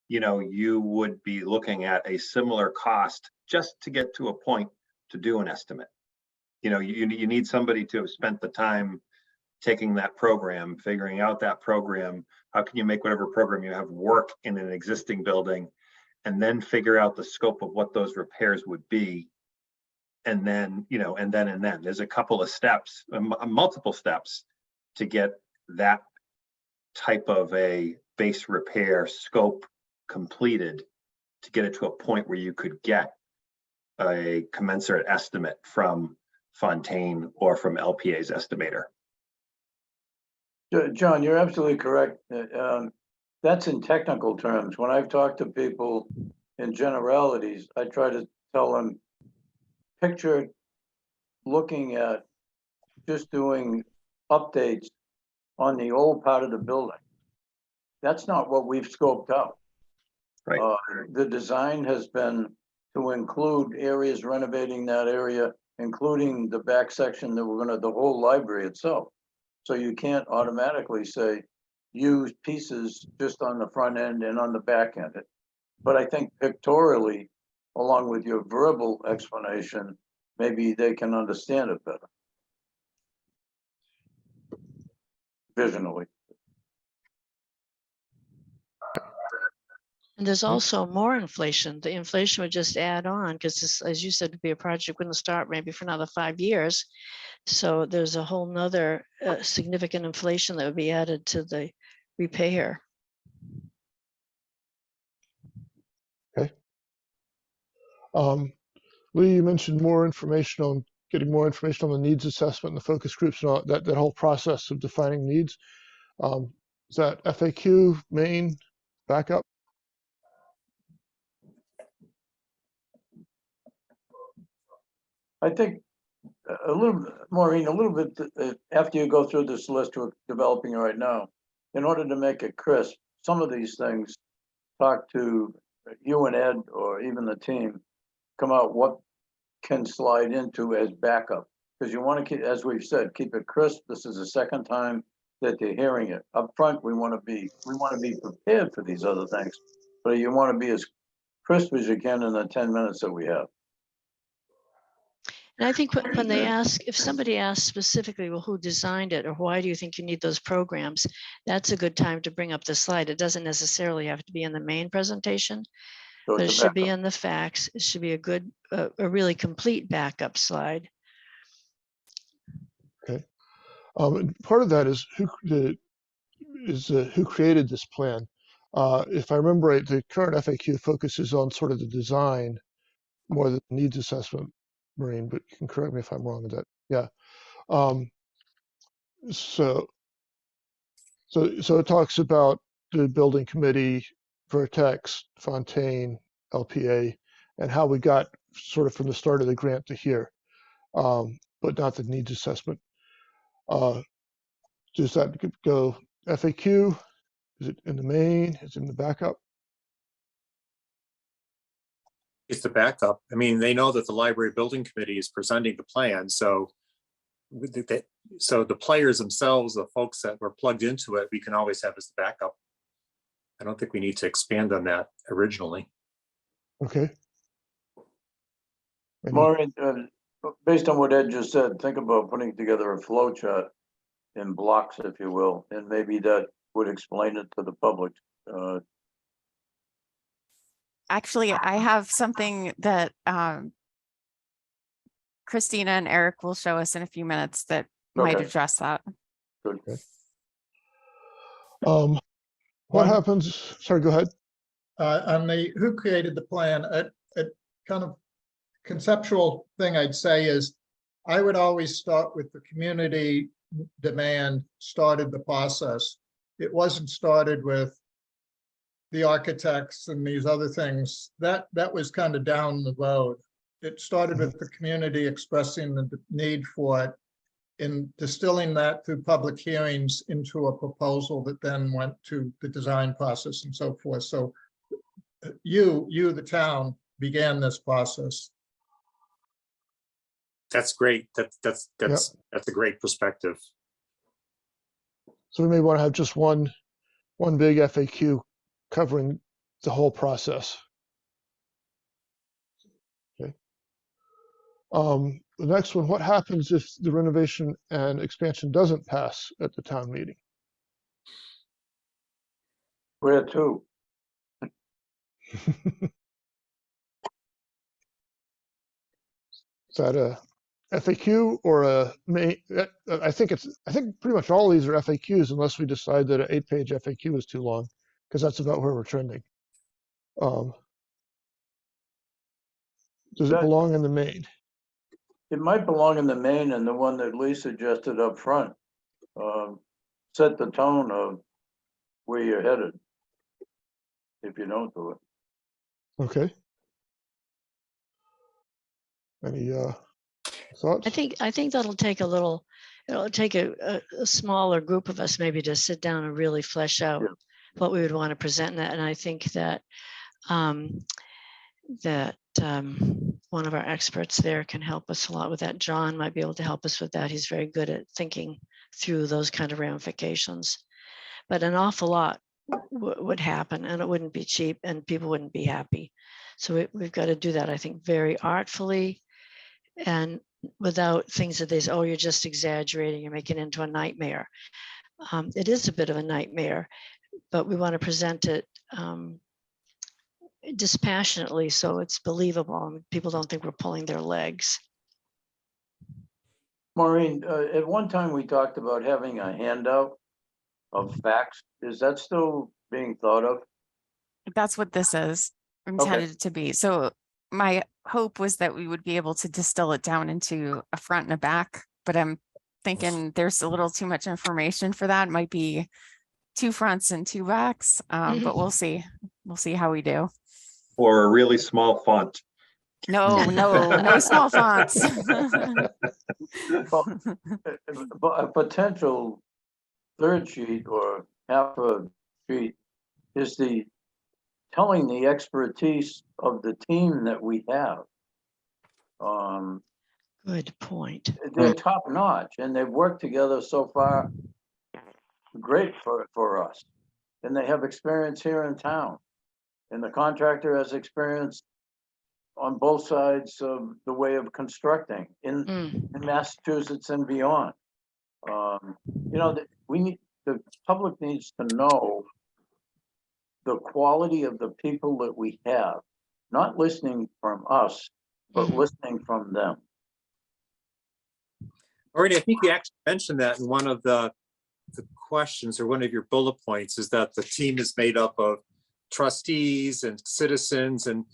you know, you would be looking at a similar cost just to get to a point to do an estimate. You know, you need somebody to have spent the time taking that program, figuring out that program. How can you make whatever program you have work in an existing building, and then figure out the scope of what those repairs would be. And then, you know, and then there's a couple of steps, multiple steps to get that type of a base repair scope completed to get it to a point where you could get a commensurate estimate from Fontaine or from LPA's estimator. John, you're absolutely correct. That's in technical terms. When I've talked to people in generalities, I try to tell them, picture looking at just doing updates on the old part of the building. That's not what we've scoped out. Right. The design has been to include areas renovating that area, including the back section that the whole library itself. So you can't automatically say use pieces just on the front end and on the back end. But I think pictorially, along with your verbal explanation, maybe they can understand it better. Visually. And there's also more inflation. The inflation would just add on because this, as you said, would be a project wouldn't start maybe for another 5 years. So there's a whole nother significant inflation that would be added to the repair. Okay. Lee, you mentioned getting more information on the needs assessment and the focus groups and all that whole process of defining needs. Is that FAQ, main, backup? I think a little, Maureen, a little bit, after you go through this list we're developing right now, in order to make it crisp, some of these things, talk to you and Ed, or even the team, come out what can slide into as backup. Because you want to keep, as we've said, keep it crisp. This is the second time that they're hearing it. Up front, we want to be prepared for these other things, but you want to be as crisp as you can in the 10 minutes that we have. And I think when they ask, if somebody asks specifically, well, who designed it, or why do you think you need those programs? That's a good time to bring up the slide. It doesn't necessarily have to be in the main presentation, So but it it's a should be backup. in the facts. It should be a good, a really complete backup slide. And part of that is who created this plan. If I remember right, the current FAQ focuses on sort of the design more than needs assessment, Maureen, but you can correct me if I'm wrong with that. Yeah. So it talks about the building committee, Vertex, Fontaine, LPA, and how we got sort of from the start of the grant to here, but not the needs assessment. Does that go FAQ? Is it in the main? Is it in the backup? It's the backup. I mean, they know that the library building committee is presenting the plan, so the players themselves, the folks that were plugged into it, we can always have as the backup. I don't think we need to expand on that originally. Okay. Maureen, based on what Ed just said, think about putting together a flow chart in blocks, if you will, and maybe that would explain it to the public. Actually, I have something that Christina and Eric will show us in a few minutes that might Okay. address that. Good. What One- happens? Sorry, go ahead. On the who created the plan, a kind of conceptual thing I'd say is I would always start with the community demand started the process. It wasn't started with the architects and these other things. That was kind of down the road. It started with the community expressing the need for it and distilling that through public hearings into a proposal that then went to the design process and so forth. So you, the town, began this process. That's great. That's a great perspective. So we may want to have just one big FAQ covering the whole process. Okay. The next one, what happens if the renovation and expansion doesn't pass at the town meeting? Where to? Is that a FAQ or a main? I think pretty much all of these are FAQs unless we decide that an 8-page FAQ is too long, because that's about where we're trending. Does it belong in the main? It might belong in the main, and the one that Lee suggested up front. Set the tone of where you're headed, if you don't do it. Okay. Any thoughts? I think that'll take a little, it'll take a smaller group of us maybe to sit down and really flesh out what we would want to present in that. And I think that one of our experts there can help us a lot with that. John might be able to help us with that. He's very good at thinking through those kind of ramifications. But an awful lot would happen, and it wouldn't be cheap, and people wouldn't be happy. So we've got to do that, I think, very artfully and without things that they say, oh, you're just exaggerating, you're making it into a nightmare. It is a bit of a nightmare, but we want to present it dispassionately so it's believable and people don't think we're pulling their legs. Maureen, at one time we talked about having a handout of facts. Is that still being thought of? That's what this is intended to be. So my hope was that we would be able to distill it down into a front and a back, but I'm thinking there's a little too much information for that. It might be 2 fronts and 2 backs, but we'll see. We'll see how we do. Or a really small font. No, no small fonts. Well, But a potential third sheet or half a sheet is telling the expertise of the team that we have. Good point. They're top notch and they've worked together so far. Great for us. And they have experience here in town. And the contractor has experience on both sides of the way of constructing in Massachusetts and beyond. You know, the public needs to know the quality of the people that we have, not listening from us, but listening from them. Already, I think you actually mentioned that in one of the questions or one of your bullet points, is that the team is made up of trustees and citizens and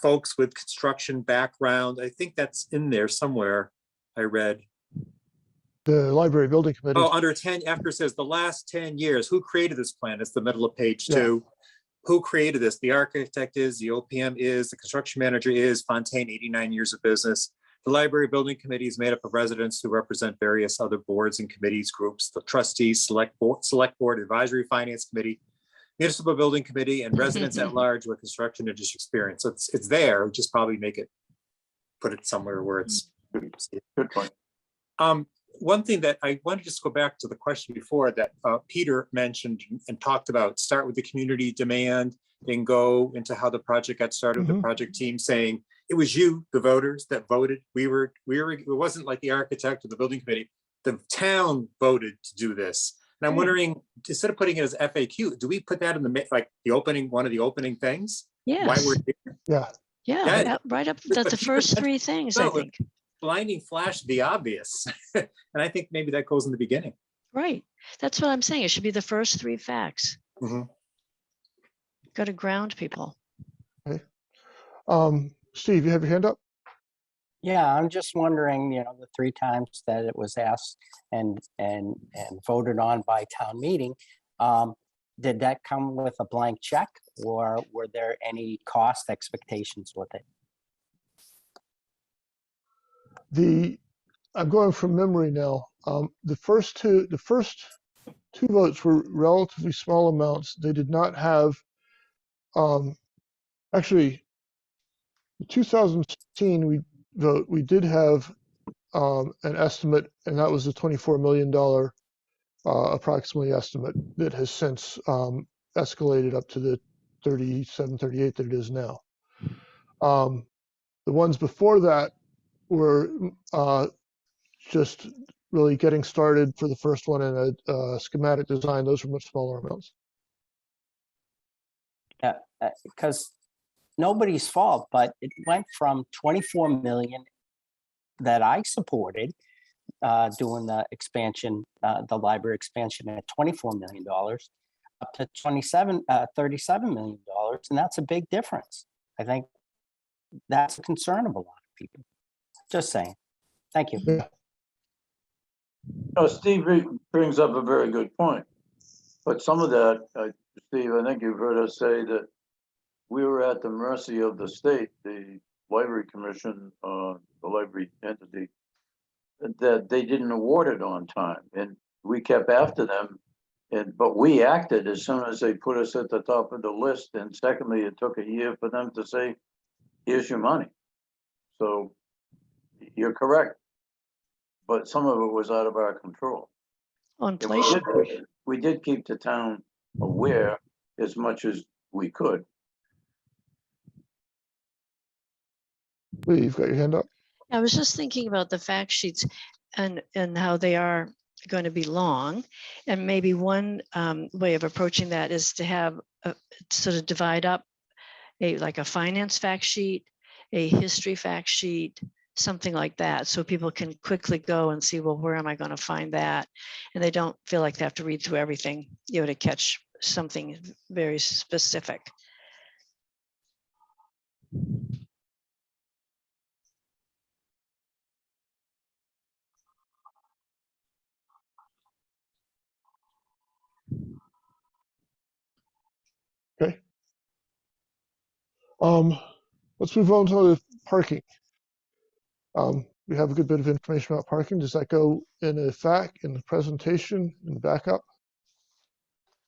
folks with construction background. I think that's in there somewhere, I read. The library building committee. Oh, under 10, after it says the last 10 years, who created this plan? It's the middle of page 2. Who created this? The architect is, the OPM is, the construction manager is, Fontaine, 89 years of business. The library building committee is made up of residents who represent various other boards and committees, groups, the trustees, select board, advisory finance committee, municipal building committee, and residents at large with construction industry experience. So it's there, just probably put it somewhere where it's. Good point. One thing that I want to just go back to the question before that Peter mentioned and talked about, start with the community demand, then go into how the project got started with the project team saying, it was you, the voters, that voted. It wasn't like the architect or the building committee. The town voted to do this. And I'm wondering, instead of putting it as FAQ, do we put that in one of the opening things? Yes. Why we're here? Yeah, right up the first 3 things, I think. Blinding flash, the obvious. And I think maybe that goes in the beginning. Right. That's what I'm saying. It should be the first 3 facts. Got to ground people. Okay. Steve, you have your hand up? Yeah, I'm just wondering, the 3 times that it was asked and voted on by town meeting, did that come with a blank check, or were there any cost expectations with it? I'm going from memory now. The first two votes were relatively small amounts. They did not have, actually, the 2016 we did have an estimate, and that was the $24 million approximately estimate that has since escalated up to the 37, 38 that it is now. The ones before that were just really getting started for the first one in a schematic design. Those were much smaller amounts. Yeah, because nobody's fault, but it went from 24 million that I supported doing the expansion, the library expansion at $24 million up to $37 million. And that's a big difference. I think that's a concern of a lot of people. Just saying. Thank you. Yeah. Steve brings up a very good point. But some of that, Steve, I think you've heard us say that we were at the mercy of the state, the library commission, the library entity, that they didn't award it on time. And we kept after them. But we acted as soon as they put us at the top of the list. And secondly, it took a year for them to say, here's your money. So you're correct. But some of it was out of our control. Inflation. We did keep the town aware as much as we could. Lee, you've got your hand up. I was just thinking about the fact sheets and how they are going to be long. And maybe one way of approaching that is to have sort of divide up like a finance fact sheet, a history fact sheet, something like that. So people can quickly go and see, well, where am I going to find that? And they don't feel like they have to read through everything, to catch something very specific. Okay. Let's move on to the parking. We have a good bit of information about parking. Does that go in a FAQ, in the presentation, in the backup?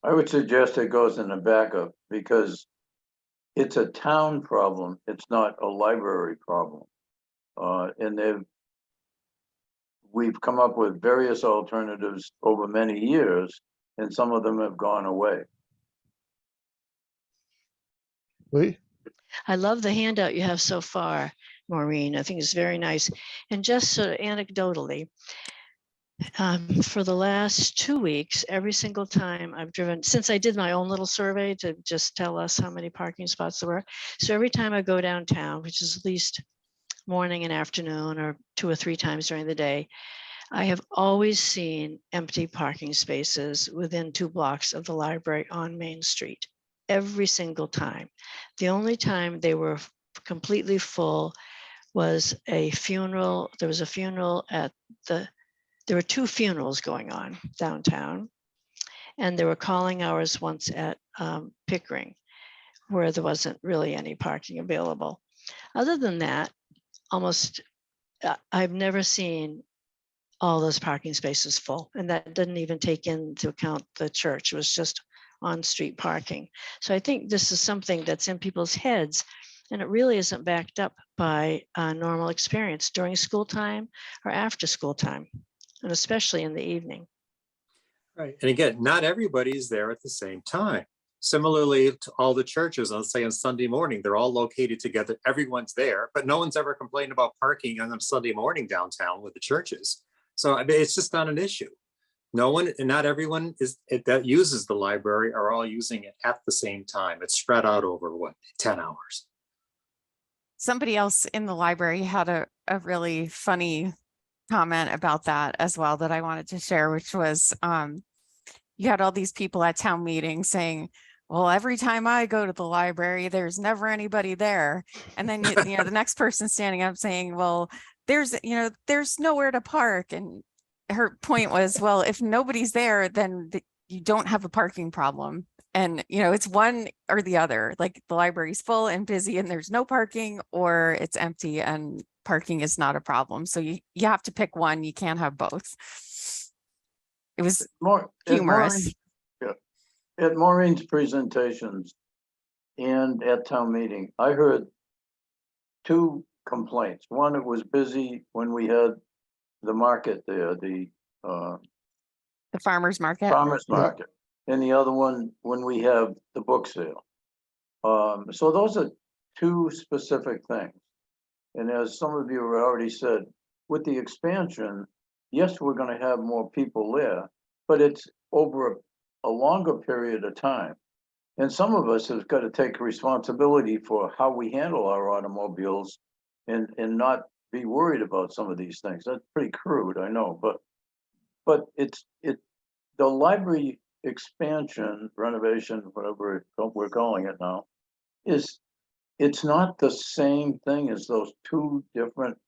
I would suggest it goes in the backup because it's a town problem. It's not a library problem. And we've come up with various alternatives over many years, and some of them have gone away. Lee? I love the handout you have so far, Maureen. I think it's very nice. And just sort of anecdotally, for the last 2 weeks, every single time I've driven, since I did my own little survey to just tell us how many parking spots there were. So every time I go downtown, which is at least morning and afternoon or 2 or 3 times during the day, I have always seen empty parking spaces within 2 blocks of the library on Main Street. Every single time. The only time they were completely full was a funeral. There was a funeral there were 2 funerals going on downtown, and there were calling hours once at Pickering, where there wasn't really any parking available. Other than that, I've never seen all those parking spaces full, and that didn't even take into account the church. It was just on-street parking. So I think this is something that's in people's heads, and it really isn't backed up by normal experience during school time or after school time, and especially in the evening. Right. And again, not everybody's there at the same time. Similarly to all the churches, let's say on Sunday morning, they're all located together. Everyone's there, but no one's ever complained about parking on a Sunday morning downtown with the churches. So I mean, it's just not an issue. No one, and not everyone that uses the library are all using it at the same time. It's spread out over 10 hours. Somebody else in the library had a really funny comment about that as well that I wanted to share, which was you had all these people at town meeting saying, well, every time I go to the library, there's never anybody there. And then the next person standing up saying, well, there's nowhere to park. And her point was, well, if nobody's there, then you don't have a parking problem. And, it's one or the other, like the library's full and busy and there's no parking, or it's empty and parking is not a problem. So you have to pick one. You can't have both. It was humorous. At Maureen's presentations and at town meeting, I heard 2 complaints. One, it was busy when we had the market there, the farmer's market. Farmer's market. And the other one, when we have the book sale. So those are 2 specific things. And as some of you have already said, with the expansion, yes, we're going to have more people there, but it's over a longer period of time. And some of us have got to take responsibility for how we handle our automobiles and not be worried about some of these things. That's pretty crude, I know, but the library expansion, renovation, whatever we're calling it now, it's not the same thing as those 2 different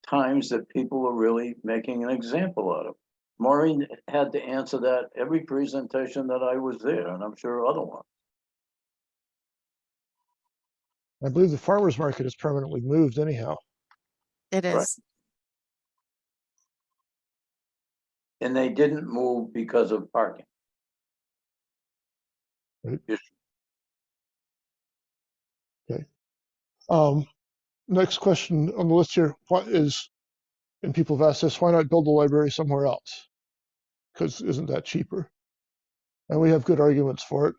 times that people are really making an example out of. Maureen had to answer that every presentation that I was there, and I'm sure other ones. I believe the farmer's market is permanently moved anyhow. It is. Right. And they didn't move because of parking. Right. Yes. Okay. Next question on the list here. And people have asked this, why not build the library somewhere else? Because isn't that cheaper? And we have good arguments for it.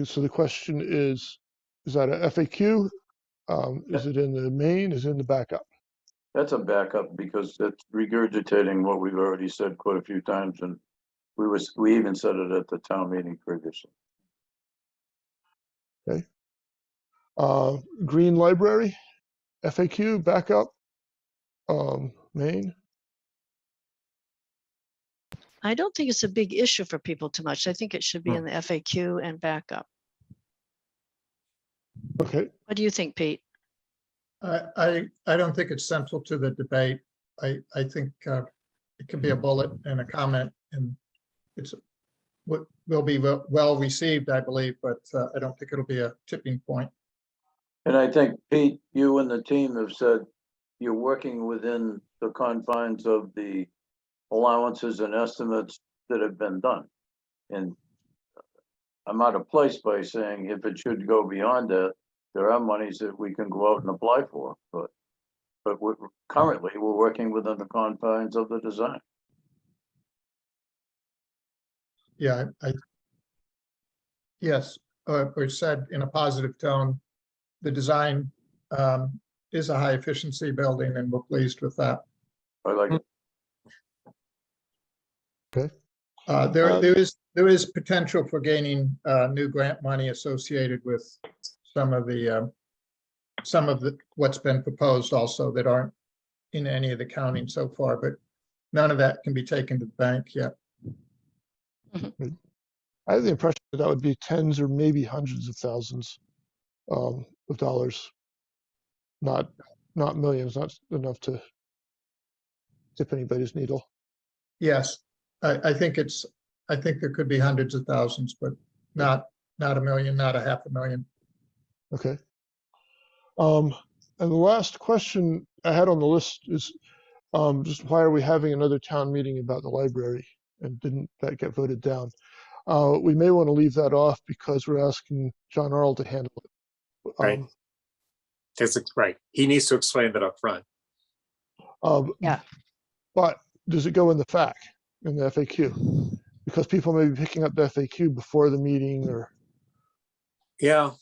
So the question is that a FAQ? Is it in the main? Is it in the backup? That's a backup because it's regurgitating what we've already said quite a few times, and we even said it at the town meeting previously. Okay. Green library, FAQ, backup, main. I don't think it's a big issue for people too much. I think it should be in the FAQ and backup. Okay. What do you think, Pete? I don't think it's central to the debate. I think it can be a bullet and a comment, and will be well received, I believe, but I don't think it'll be a tipping point. And I think, Pete, you and the team have said you're working within the confines of the allowances and estimates that have been done. And I'm out of place by saying if it should go beyond that, there are monies that we can go out and apply for, but currently we're working within the confines of the design. Yeah, yes, or said in a positive tone, the design is a high efficiency building and we're pleased with that. I like it. Okay. There is potential for gaining new grant money associated with some of the what's been proposed also that aren't in any of the counting so far, but none of that can be taken to the bank yet. I have the impression that that would be tens or maybe hundreds of thousands of dollars, not millions, not enough to tip anybody's needle. Yes, I think there could be hundreds of thousands, but not a million, not a half a million. Okay. And the last question I had on the list is just why are we having another town meeting about the library, and didn't that get voted down? We may want to leave that off because we're asking John Arnold to handle it. Right. That's right. He needs to explain that up front. Yeah. But does it go in the FAQ, in the FAQ? Because people may be picking up the FAQ before the meeting, or Yeah.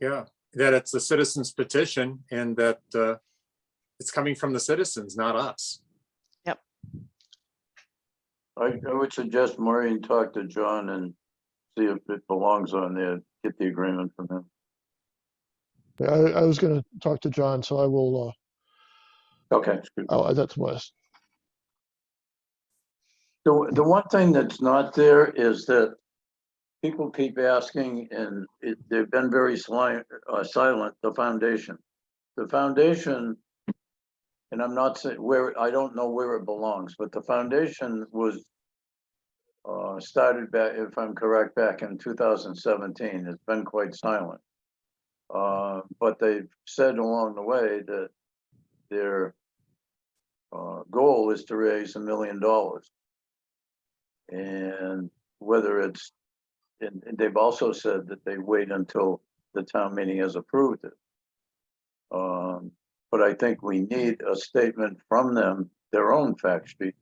That it's a citizen's petition and that it's coming from the citizens, not us. I would suggest Maureen talk to John and see if it belongs on there, get the agreement from him. I was going to talk to John, so I will. Okay. I'll add that to my list. The one thing that's not there is that people keep asking, and they've been very silent, the foundation. The foundation, and I'm not saying where, I don't know where it belongs, but the foundation was started back, if I'm correct, back in 2017. It's been quite silent. But they've said along the way that their goal is to raise $1 million. And whether it's, and they've also said that they wait until the town meeting has approved it. But I think we need a statement from them, their own fact sheet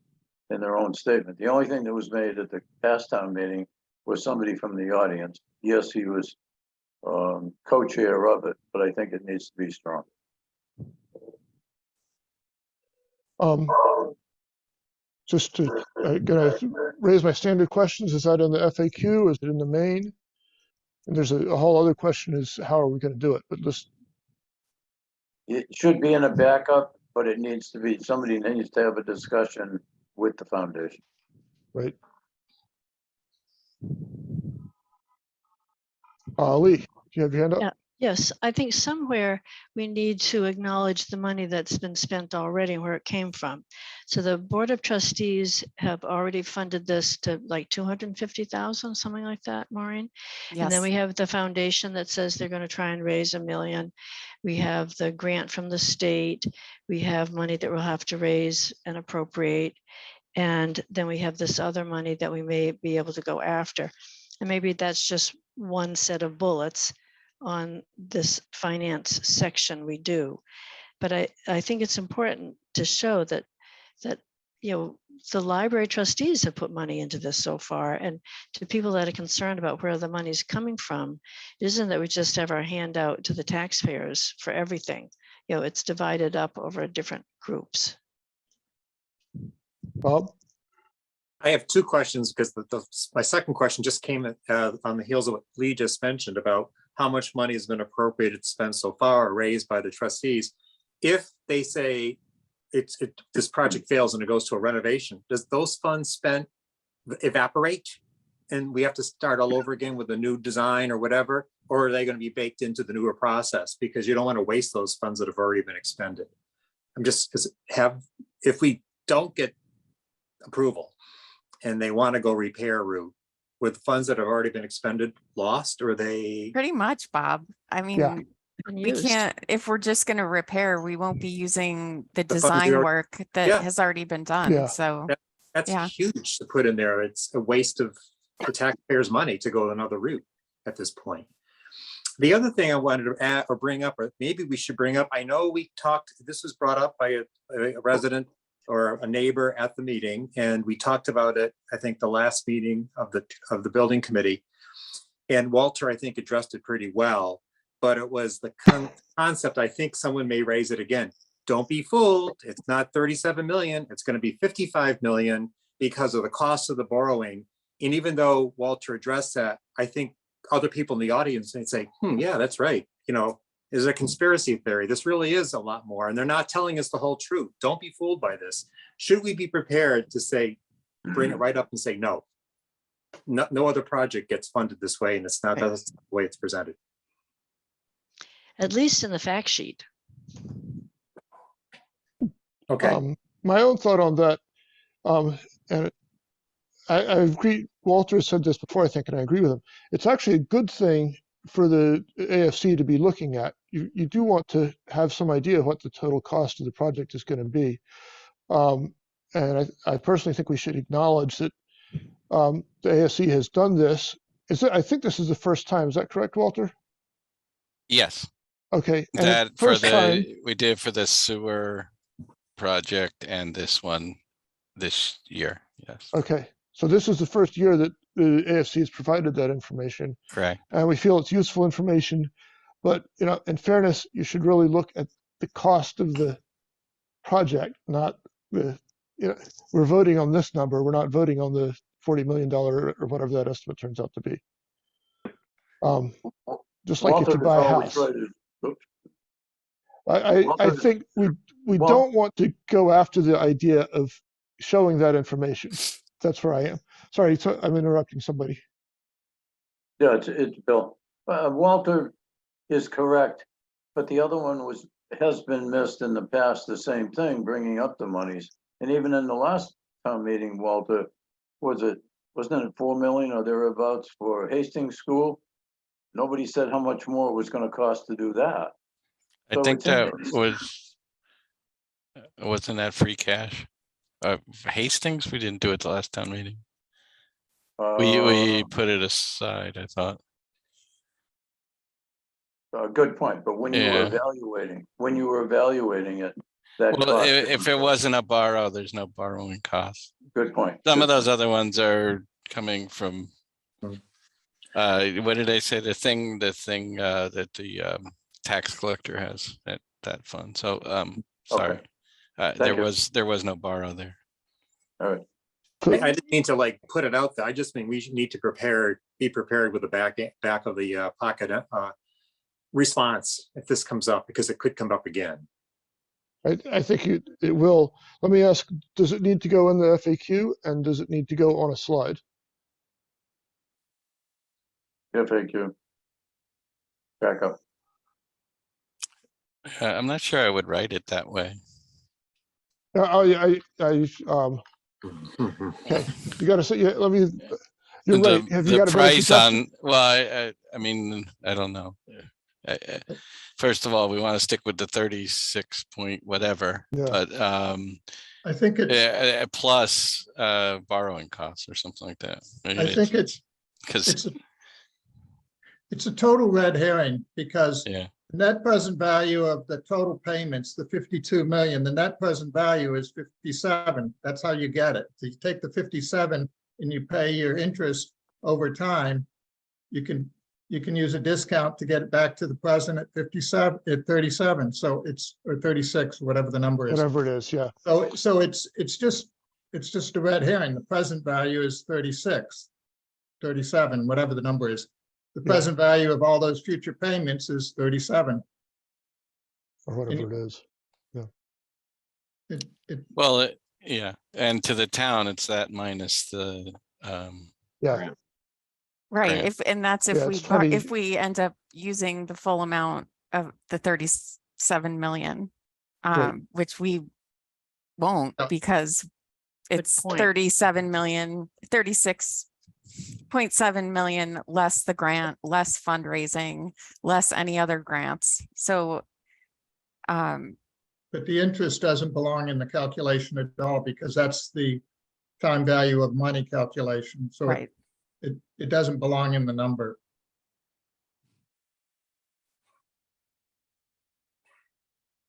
and their own statement. The only thing that was made at the past town meeting was somebody from the audience. Yes, he was co-chair of it, but I think it needs to be strong. Just to gonna raise my standard questions. Is that in the FAQ? Is it in the main? And there's a whole other question: is how are we going to do it? But just It should be in a backup, but it needs to be, somebody needs to have a discussion with the foundation. right. Lee, do you have your hand up? Yeah. Yes, I think somewhere we need to acknowledge the money that's been spent already and where it came from. So the Board of Trustees have already funded this to like 250,000, something like that, Maureen. Yes. And then we have the foundation that says they're going to try and raise $1 million. We have the grant from the state. We have money that we'll have to raise and appropriate. And then we have this other money that we may be able to go after. And maybe that's just one set of bullets on this finance section we do. But I think it's important to show that the library trustees have put money into this so far, and to people that are concerned about where the money's coming from, it isn't that we just have our hand out to the taxpayers for everything. It's divided up over different groups. Bob? I have two questions because my second question just came on the heels of what Lee just mentioned about how much money has been appropriated to spend so far or raised by the trustees. If they say this project fails and it goes to a renovation, does those funds spent evaporate and we have to start all over again with a new design or whatever? Or are they going to be baked into the newer process? Because you don't want to waste those funds that have already been expended. If we don't get approval and they want to go repair route, with funds that have already been expended lost, or are they? Pretty much, Bob. I mean, Yeah. we unused. can't, if we're just gonna repair, we won't be using the The funds we design already- work Yeah. that has already been Yeah. done, so. That's Yeah. huge to put in there. It's a waste of the taxpayers' money to go another route at this point. The other thing I wanted to add or bring up, or maybe we should bring up, I know we talked, this was brought up by a resident or a neighbor at the meeting, and we talked about it, I think, the last meeting of the building committee. And Walter, I think, addressed it pretty well, but it was the concept, I think someone may raise it again. Don't be fooled. It's not 37 million. It's going to be 55 million because of the cost of the borrowing. And even though Walter addressed that, I think other people in the audience may say, yeah, that's right. You know, is a conspiracy theory. This really is a lot more. And they're not telling us the whole truth. Don't be fooled by this. Should we be prepared to say, bring it right up and say, no, no other project gets funded this way. And it's not that's the way it's presented. At least in the fact sheet. Okay. My own thought on that, and I agree, Walter said this before, I think, and I agree with him. It's actually a good thing for the AFC to be looking at. You do want to have some idea of what the total cost of the project is going to be. And I personally think we should acknowledge that the AFC has done this. I think this is the first time. Is that correct, Walter? Yes, Okay. And that it's for first time, we did for the sewer project and this one this year. Yes, okay. So this is the first year that the AFC has provided that information. correct. And we feel it's useful information. But, you know, in fairness, you should really look at the cost of the project, not the, you know, we're voting on this number. We're not voting on the $40 million or whatever that estimate turns out to be. Just like if you Walter is buy a always house. right. Oops. I Walter- think we Well- don't want to go after the idea of showing that information. That's where I am. Sorry, I'm interrupting somebody. Yeah, it's Bill. Walter is correct, but the other one has been missed in the past, the same thing, bringing up the monies. And even in the last town meeting, Walter, wasn't it 4 million or thereabouts for Hastings School? Nobody said how much more it was gonna cost to do that. I So think it's in that there. wasn't that free cash. Hastings, we didn't do it the last town meeting. We put it aside, I thought. Good point, but when you were evaluating it, that Well, cost. if it wasn't a borrow, there's no borrowing cost. Good point. Some of Good those point. other ones are coming from, what did I say? The thing that the tax collector has, that fund. So, sorry. Thank you. There was no borrow there. All right. I didn't mean to like put it out there. I just mean we need to be prepared with the back of the pocket response if this comes up, because it could come up again. I think it will. Let me ask, does it need to go in the FAQ and does it need to go on a slide? Yeah, thank you. Back up. I'm not sure I would write it that way. Okay, you got to say, yeah, you're right. Have you The got a better price suggestion? on, well, I mean, I don't know. First of all, we want to stick with the 36 point whatever, Yeah. but I think it's, plus borrowing costs or something like that. I think because it's a total red herring because yeah, the net present value of the total payments, the 52 million, the net present value is 57. That's how you get it. So you take the 57 and you pay your interest over time. You can use a discount to get it back to the present at 57, at 37. So it's, or 36, whatever the number is. Whatever it is, yeah. So it's just a red herring. The present value is 36, 37, whatever the number is. The Yeah. present value of all those future payments is 37. Or whatever it is. well, yeah, and to the town, it's that minus the Yeah. Right, Right. and that's Yeah, it's 20 if we end up using the full amount of the 37 million, Right. which we won't Oh. because Good it's point. 37 million, 36 2.7 million less the grant, less fundraising, less any other grants. So But the interest doesn't belong in the calculation at all because that's the time value of money calculation. So right. it doesn't belong in the number.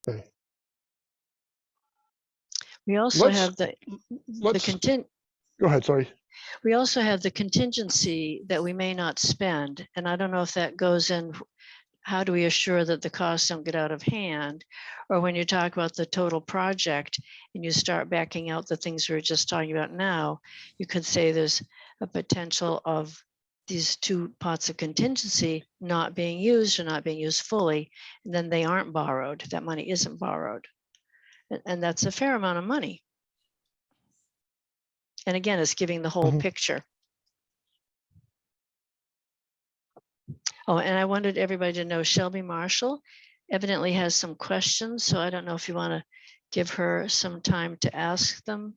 Okay. We also Let's- have the Let's content. go ahead. Sorry. We also have the contingency that we may not spend. And I don't know if that goes in, how do we assure that the costs don't get out of hand? Or when you talk about the total project and you start backing out the things we were just talking about now, you could say there's a potential of these two pots of contingency not being used or not being used fully, and then they aren't borrowed. That money isn't borrowed. And that's a fair amount of money. And again, it's giving the whole picture. Oh, and I wanted everybody to know Shelby Marshall evidently has some questions. So I don't know if you want to give her some time to ask them.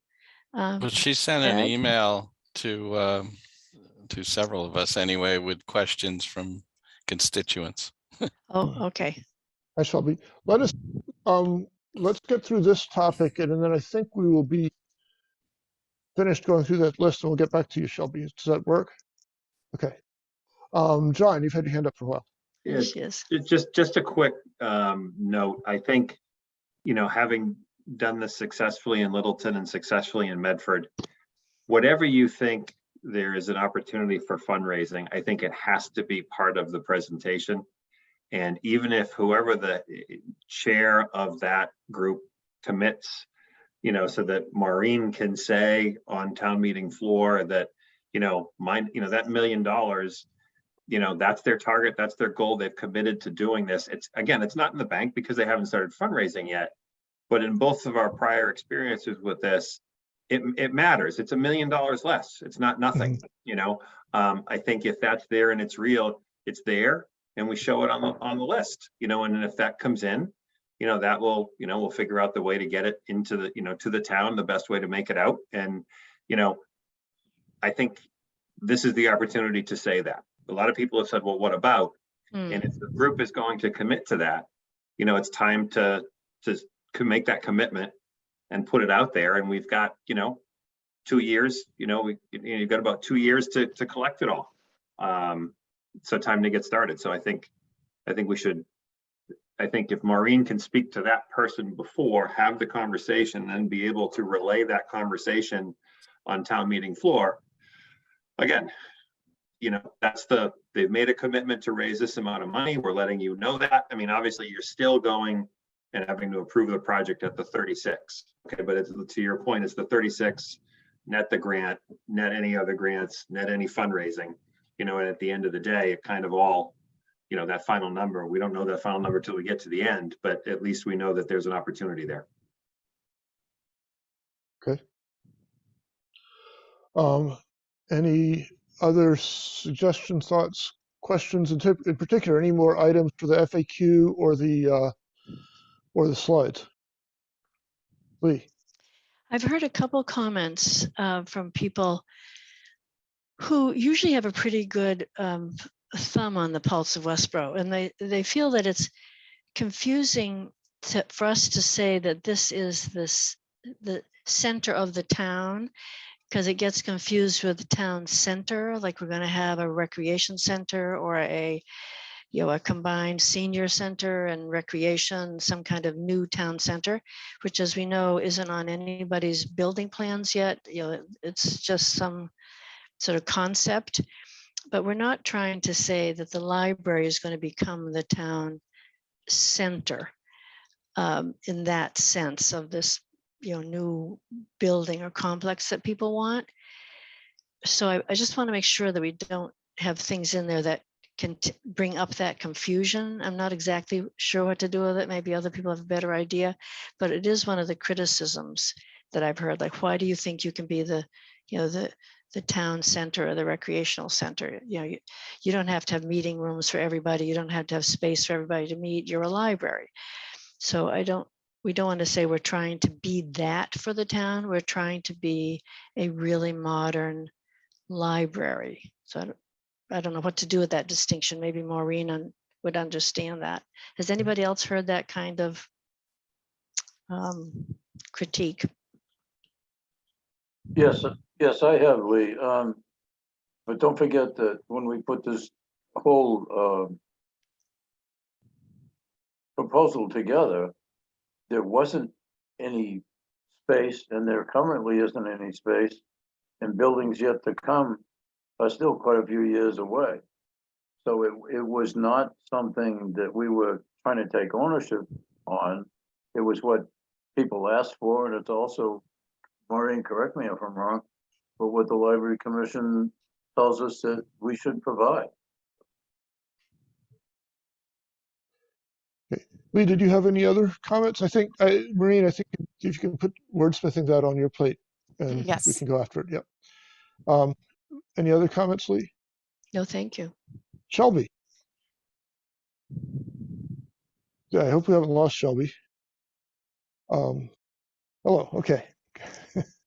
Well, she sent an Ed? email to several of us anyway with questions from constituents. Oh, okay. I shall be. Let's get through this topic, and then I think we will be finished going through that list, and we'll get back to you, Shelby. Does that work? Okay. John, you've had your hand up for a while. There she is. Just a quick note. I think, having done this successfully in Littleton and successfully in Medford, whatever you think there is an opportunity for fundraising, I think it has to be part of the presentation. And even if whoever the chair of that group commits, so that Maureen can say on town meeting floor that, that $1 million, that's their target, that's their goal. They've committed to doing this. It's not in the bank because they haven't started fundraising yet. But in both of our prior experiences with this, it matters. It's $1 million less. It's not nothing. I think if that's there and it's real, it's there, and we show it on the list. And then if that comes in, that will, we'll figure out the way to get it into the, to the town, the best way to make it out. And I think this is the opportunity to say that. A lot of people have said, well, what about? And if the group is going to commit to that, it's time to make that commitment and put it out there. And we've got, 2 years, you've got about 2 years to collect it all. So time to get started. So I think we should, if Maureen can speak to that person before, have the conversation, and be able to relay that conversation on town meeting floor. Again, they've made a commitment to raise this amount of money. We're letting you know that. I mean, obviously you're still going and having to approve the project at the 36. Okay, but to your point, it's the 36, net the grant, net any other grants, net any fundraising, and at the end of the day, it kind of all, that final number, we don't know that final number till we get to the end, but at least we know that there's an opportunity there. Okay. Any other suggestions, thoughts, questions in particular? Any more items for the FAQ or the slides? Lee. I've heard a couple comments from people who usually have a pretty good thumb on the pulse of Westborough, and they feel that it's confusing for us to say that this is the center of the town, because it gets confused with the town center, like we're going to have a recreation center or a combined senior center and recreation, some kind of new town center, which, as we know, isn't on anybody's building plans yet. It's just some sort of concept, but we're not trying to say that the library is going to become the town center in that sense of this, new building or complex that people want. So I just want to make sure that we don't have things in there that can bring up that confusion. I'm not exactly sure what to do with it. Maybe other people have a better idea, but it is one of the criticisms that I've heard. Like, why do you think you can be the town center or the recreational center? You don't have to have meeting rooms for everybody. You don't have to have space for everybody to meet. You're a library. So we don't want to say we're trying to be that for the town. We're trying to be a really modern library. So I don't know what to do with that distinction. Maybe Maureen would understand that. Has anybody else heard that kind of critique? Yes, yes, I have, Lee. But don't forget that when we put this whole proposal together, there wasn't any space, and there currently isn't any space, and buildings yet to come are still quite a few years away. So it was not something that we were trying to take ownership on. It was what people asked for, and it's also, Maureen, correct me if I'm wrong, but what the Library Commission tells us that we should provide. Lee, did you have any other comments? I think, Maureen, I think if you can put wordsmithing that on your plate and we Yes. can go after it. Yep. Any other comments, Lee? No, thank you. Shelby? Yeah, I hope we haven't lost Shelby. Hello, okay.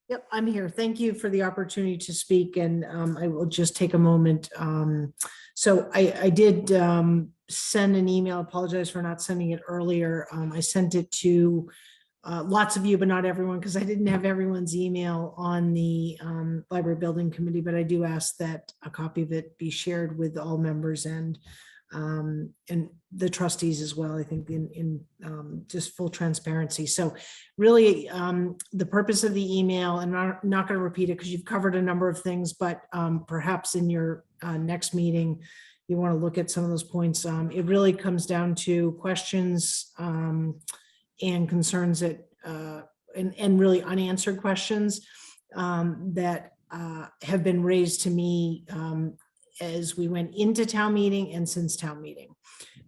Yep, I'm here. Thank you for the opportunity to speak, and I will just take a moment. So I did send an email, apologize for not sending it earlier. I sent it to lots of you, but not everyone, because I didn't have everyone's email on the library building committee, but I do ask that a copy of it be shared with all members and the trustees as well, I think in just full transparency. So really the purpose of the email, and I'm not going to repeat it because you've covered a number of things, but perhaps in your next meeting, you want to look at some of those points. It really comes down to questions and concerns that and really unanswered questions that have been raised to me as we went into town meeting and since town meeting.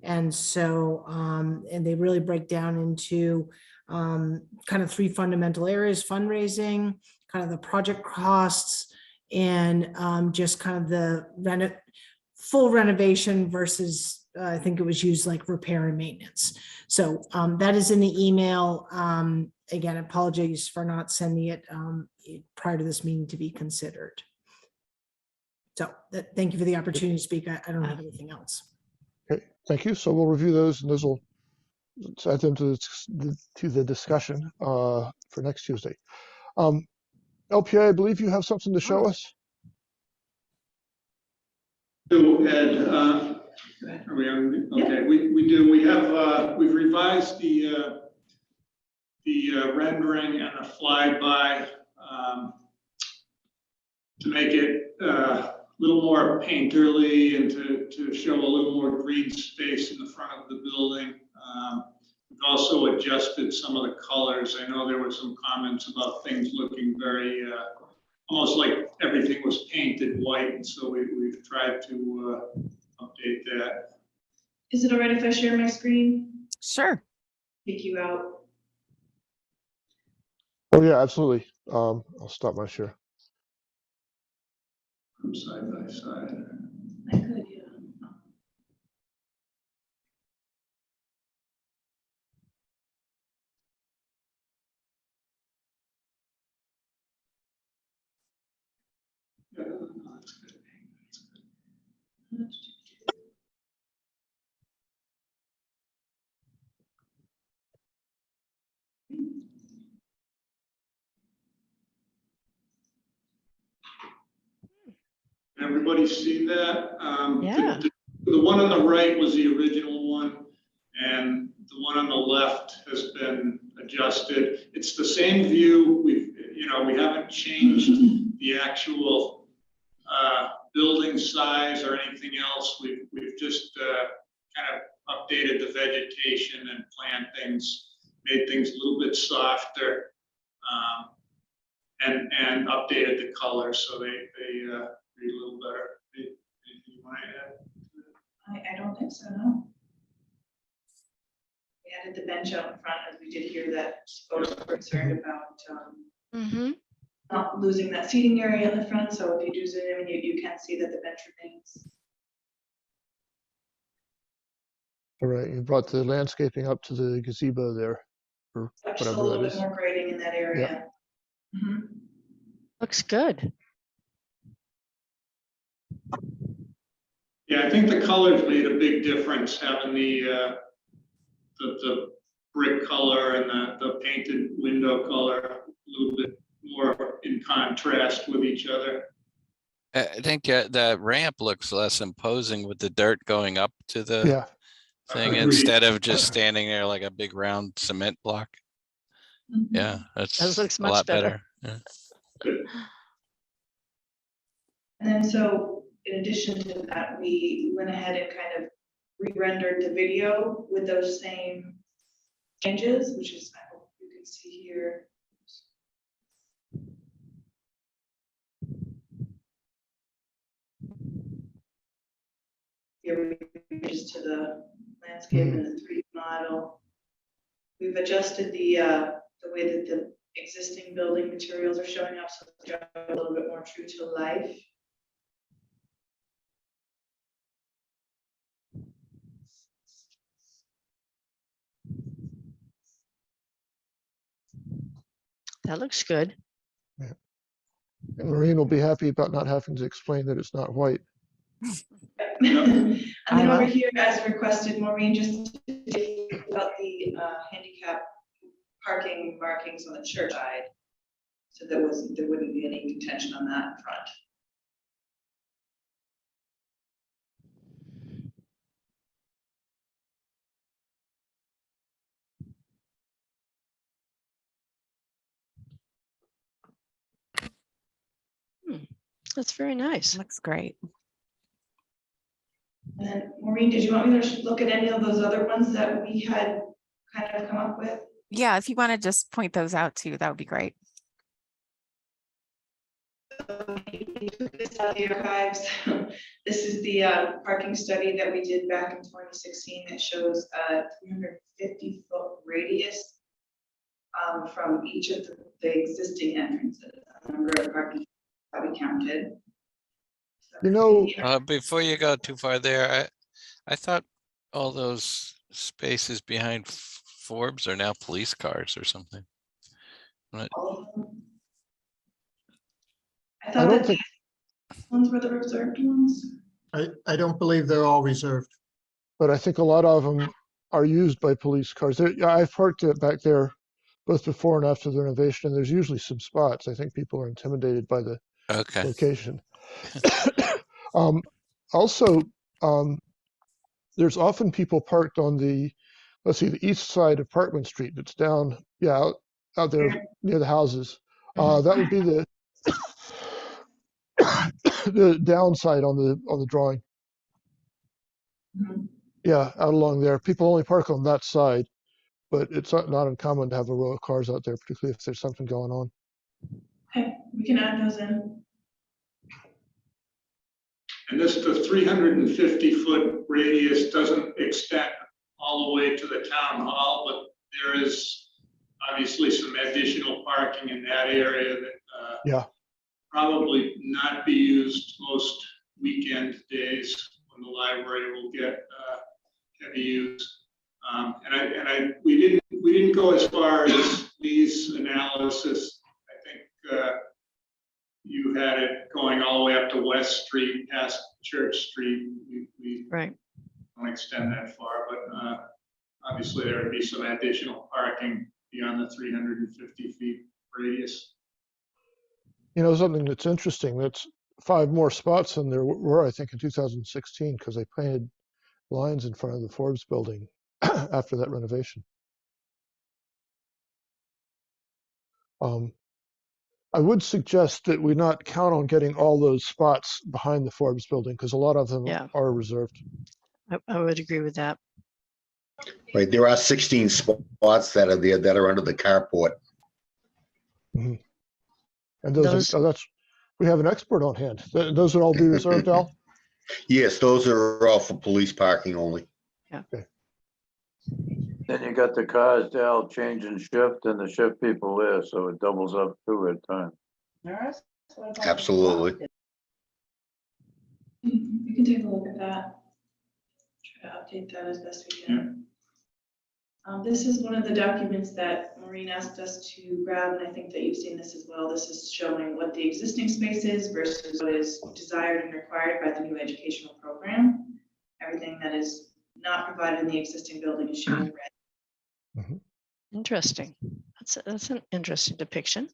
And so, and they really break down into kind of three fundamental areas: fundraising, kind of the project costs, and just kind of the full renovation versus, I think it was used like repair and maintenance. So that is in the email. Again, apologies for not sending it prior to this meeting to be considered. So thank you for the opportunity to speak. I don't have anything else. Okay, thank you. So we'll review those, and those will add them to the discussion for next Tuesday. LPA, I believe you have something to show us. Ed, are we on? Okay, we do. We have we've revised the rendering and a flyby to make it a little more painterly and to show a little more green space in the front of the building. We've also adjusted some of the colors. I know there were some comments about things looking very almost like everything was painted white, and so we've tried to update that. Is it all right if I share my screen? Sure. Take you out. Oh yeah, absolutely. I'll stop my share. From side by side. I could, yeah. Yeah, no, that's good. That's good. Everybody see that? Yeah. The one on the right was the original one, and the one on the left has been adjusted. It's the same view. We haven't changed the actual building size or anything else. We've just kind of updated the vegetation and plantings, made things a little bit softer, and updated the colors so they read a little better. Anything you want to add? I don't think so, no. We added the bench out in front, as we did hear that folks were concerned about not losing that seating area in the front. So if you do zoom in, you can see that the bench remains. All right, you brought the landscaping up to the gazebo there, or Just a whatever little that bit is. more grading in that area. Looks good. Yeah, I think the colors made a big difference, having the brick color and the painted window color a little bit more in contrast with each other. I think the ramp looks less imposing with the dirt going up to the Yeah, thing Agreed. instead of just standing there like a big round cement block. Yeah, that's looks a much lot better. better. Yeah. And then so in addition to that, we went ahead and kind of re-rendered the video with those same changes, which is, I hope you can see here. Here we just to the landscape and the 3D model. We've adjusted the way that the existing building materials are showing up, so it's a little bit more true to life. That looks good. and Maureen will be happy about not having to explain that it's not white. And then over will. here, as requested, Maureen, just about the handicap parking markings on the church side. So there wouldn't be any contention on that front. That's very nice. Looks great. And then Maureen, did you want me to look at any of those other ones that we had kind of come up with? Yeah, if you want to just point those out too, that would be great. This out of the archives. This is the parking study that we did back in 2016 that shows a 350-foot radius from each of the existing entrances, a number of parking that we counted. So, You know, Before you go too far there, I thought all those spaces behind Forbes are now police cars or something. all of them. I I thought don't that think, these ones were the reserved ones. I don't believe they're all reserved. but I think a lot of them are used by police cars. Yeah, I've parked it back there both before and after the renovation, and there's usually some spots. I think people are intimidated by the Okay. location. Also, there's often people parked on the, let's see, the east side of Parkman Street. That's down, yeah, out there near the houses. That would be the the downside on the drawing. Mhm. Yeah, out along there. People only park on that side, but it's not uncommon to have a row of cars out there, particularly if there's something going on. Okay, we can add those in. And the 350-foot radius doesn't extend all the way to the town hall, but there is obviously some additional parking in that area that Yeah. probably not be used most weekend days when the library will get heavy use. We didn't go as far as Lee's analysis. I think you had it going all the way up to West Street past Church Street. We Right. don't extend that far, but obviously there would be some additional parking beyond the 350 feet radius. You know, something that's interesting, that's 5 more spots than there were, I think, in 2016, because they painted lines in front of the Forbes building after that renovation. I would suggest that we not count on getting all those spots behind the Forbes building, because a lot of them Yeah. are reserved. I would agree with that. Right, there are 16 spots that are there that are under the carport. And those are, we have an expert on hand. Those would all be reserved, Al? Yes, those are all for police parking only. Yeah. Okay. Then you got the cars down changing shift and the shift people there, so it doubles up too at times. Absolutely. We can take a look at that. Try to update that as best we can. This is one of the documents that Maureen asked us to grab, and I think that you've seen this as well. This is showing what the existing space is versus what is desired and required by the new educational program. Everything that is not provided in the existing building is shown in red. Interesting. That's an interesting depiction.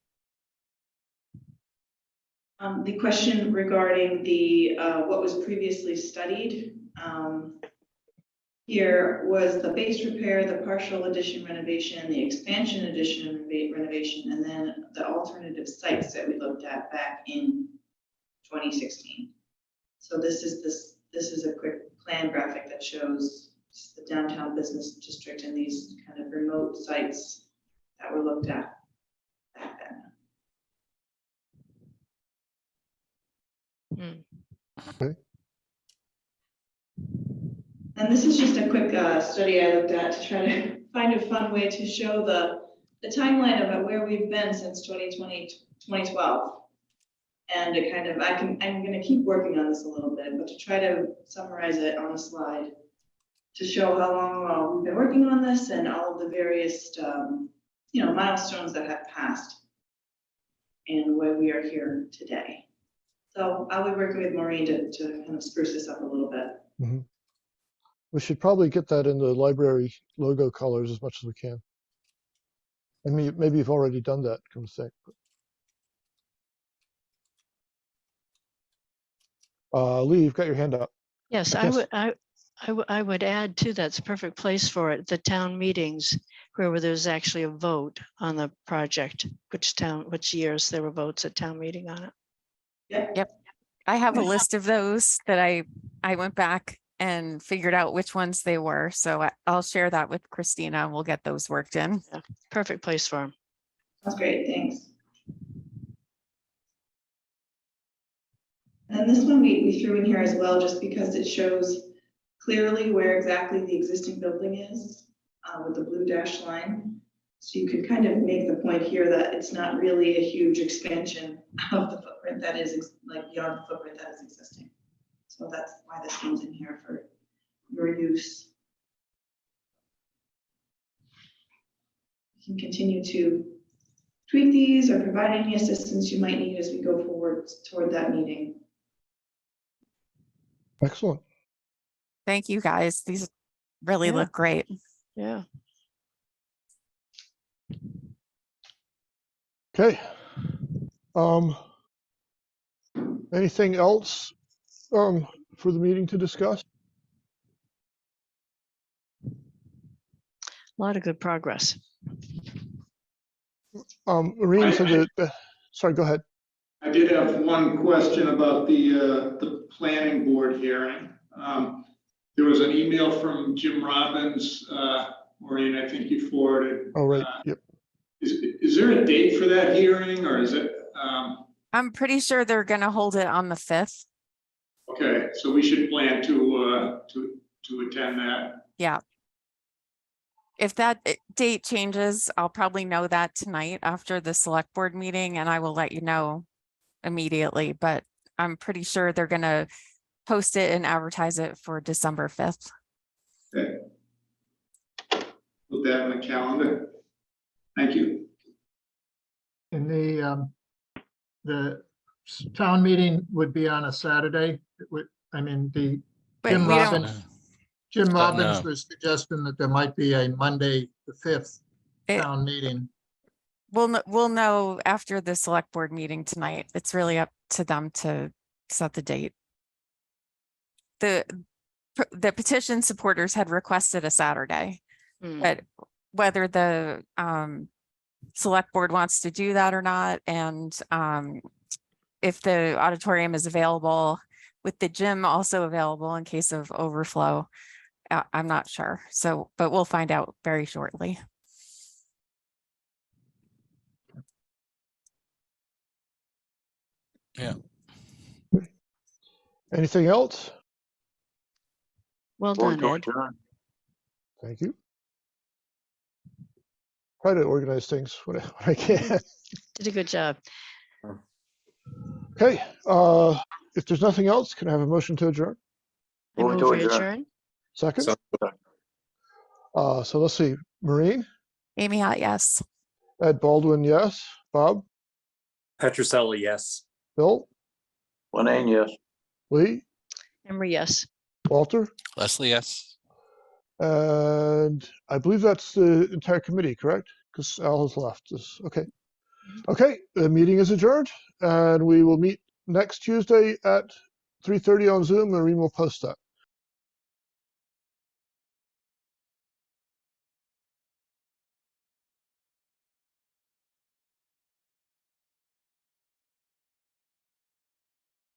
The question regarding the what was previously studied here was the base repair, the partial addition renovation, the expansion addition renovation, and then the alternative sites that we looked at back in 2016. So this is a quick plan graphic that shows the downtown business district and these kind of remote sites that were looked at back then. Okay. And this is just a quick study I looked at to try to find a fun way to show the timeline of where we've been since 2020, 2012. And it kind of, I'm going to keep working on this a little bit, but to try to summarize it on a slide to show how long we've been working on this and all of the various, milestones that have passed and where we are here today. So I'll be working with Maureen to kind of spruce this up a little bit. We should probably get that in the library logo colors as much as we can. And maybe you've already done that, come to think. Lee, you've got your hand up. Yes, I would add too, that's a perfect place for it, the town meetings where there's actually a vote on the project, which years there were votes at town meeting on it. Yep. I have a list of those that I went back and figured out which ones they were. So I'll share that with Christina and we'll get those worked in. Yeah, perfect place for them. That's great, thanks. And this one we threw in here as well, just because it shows clearly where exactly the existing building is with the blue dashed line. So you could kind of make the point here that it's not really a huge expansion of the footprint that is like beyond the footprint that is existing. So that's why this comes in here for your use. You can continue to tweak these or provide any assistance you might need as we go forward toward that meeting. Excellent. Thank you guys. These really look great. Yeah. Okay. Anything else for the meeting to discuss? A lot of good progress. Maureen said that, sorry, go ahead. I did have one question about the planning board hearing. There was an email from Jim Robbins, Maureen, I think you forwarded. Oh, right, yep. Is there a date for that hearing or is it? I'm pretty sure they're going to hold it on the 5th. Okay, so we should plan to attend that. Yeah. If that date changes, I'll probably know that tonight after the select board meeting and I will let you know immediately, but I'm pretty sure they're going to post it and advertise it for December 5th. Okay. Put that in the calendar. Thank you. And the town meeting would be on a Saturday. The But Jim we Robbins. Jim Robbins no. was suggesting that there might be a Monday, the 5th town meeting. We'll know after the select board meeting tonight. It's really up to them to set the date. The petition supporters had requested a Saturday, but whether the select board wants to do that or not, and if the auditorium is available with the gym also available in case of overflow, I'm not sure. So, but we'll find out very shortly. Yeah. Anything else? Well done, Ed. Thank you. Try to organize things when I can. Did a good job. Okay. If there's nothing else, can I have a motion to adjourn? I move we adjourn. Second. So let's see. Maureen, Amy, yes. Ed Baldwin, yes. Bob, Petroselli, yes. Bill, Lane, yes. Lee, Emery, yes. Walter, Leslie, yes. and I believe that's the entire committee, correct? Because Al has left us. Okay. Okay, the meeting is adjourned, and we will meet next Tuesday at 3:30 on Zoom, and Maureen will post that.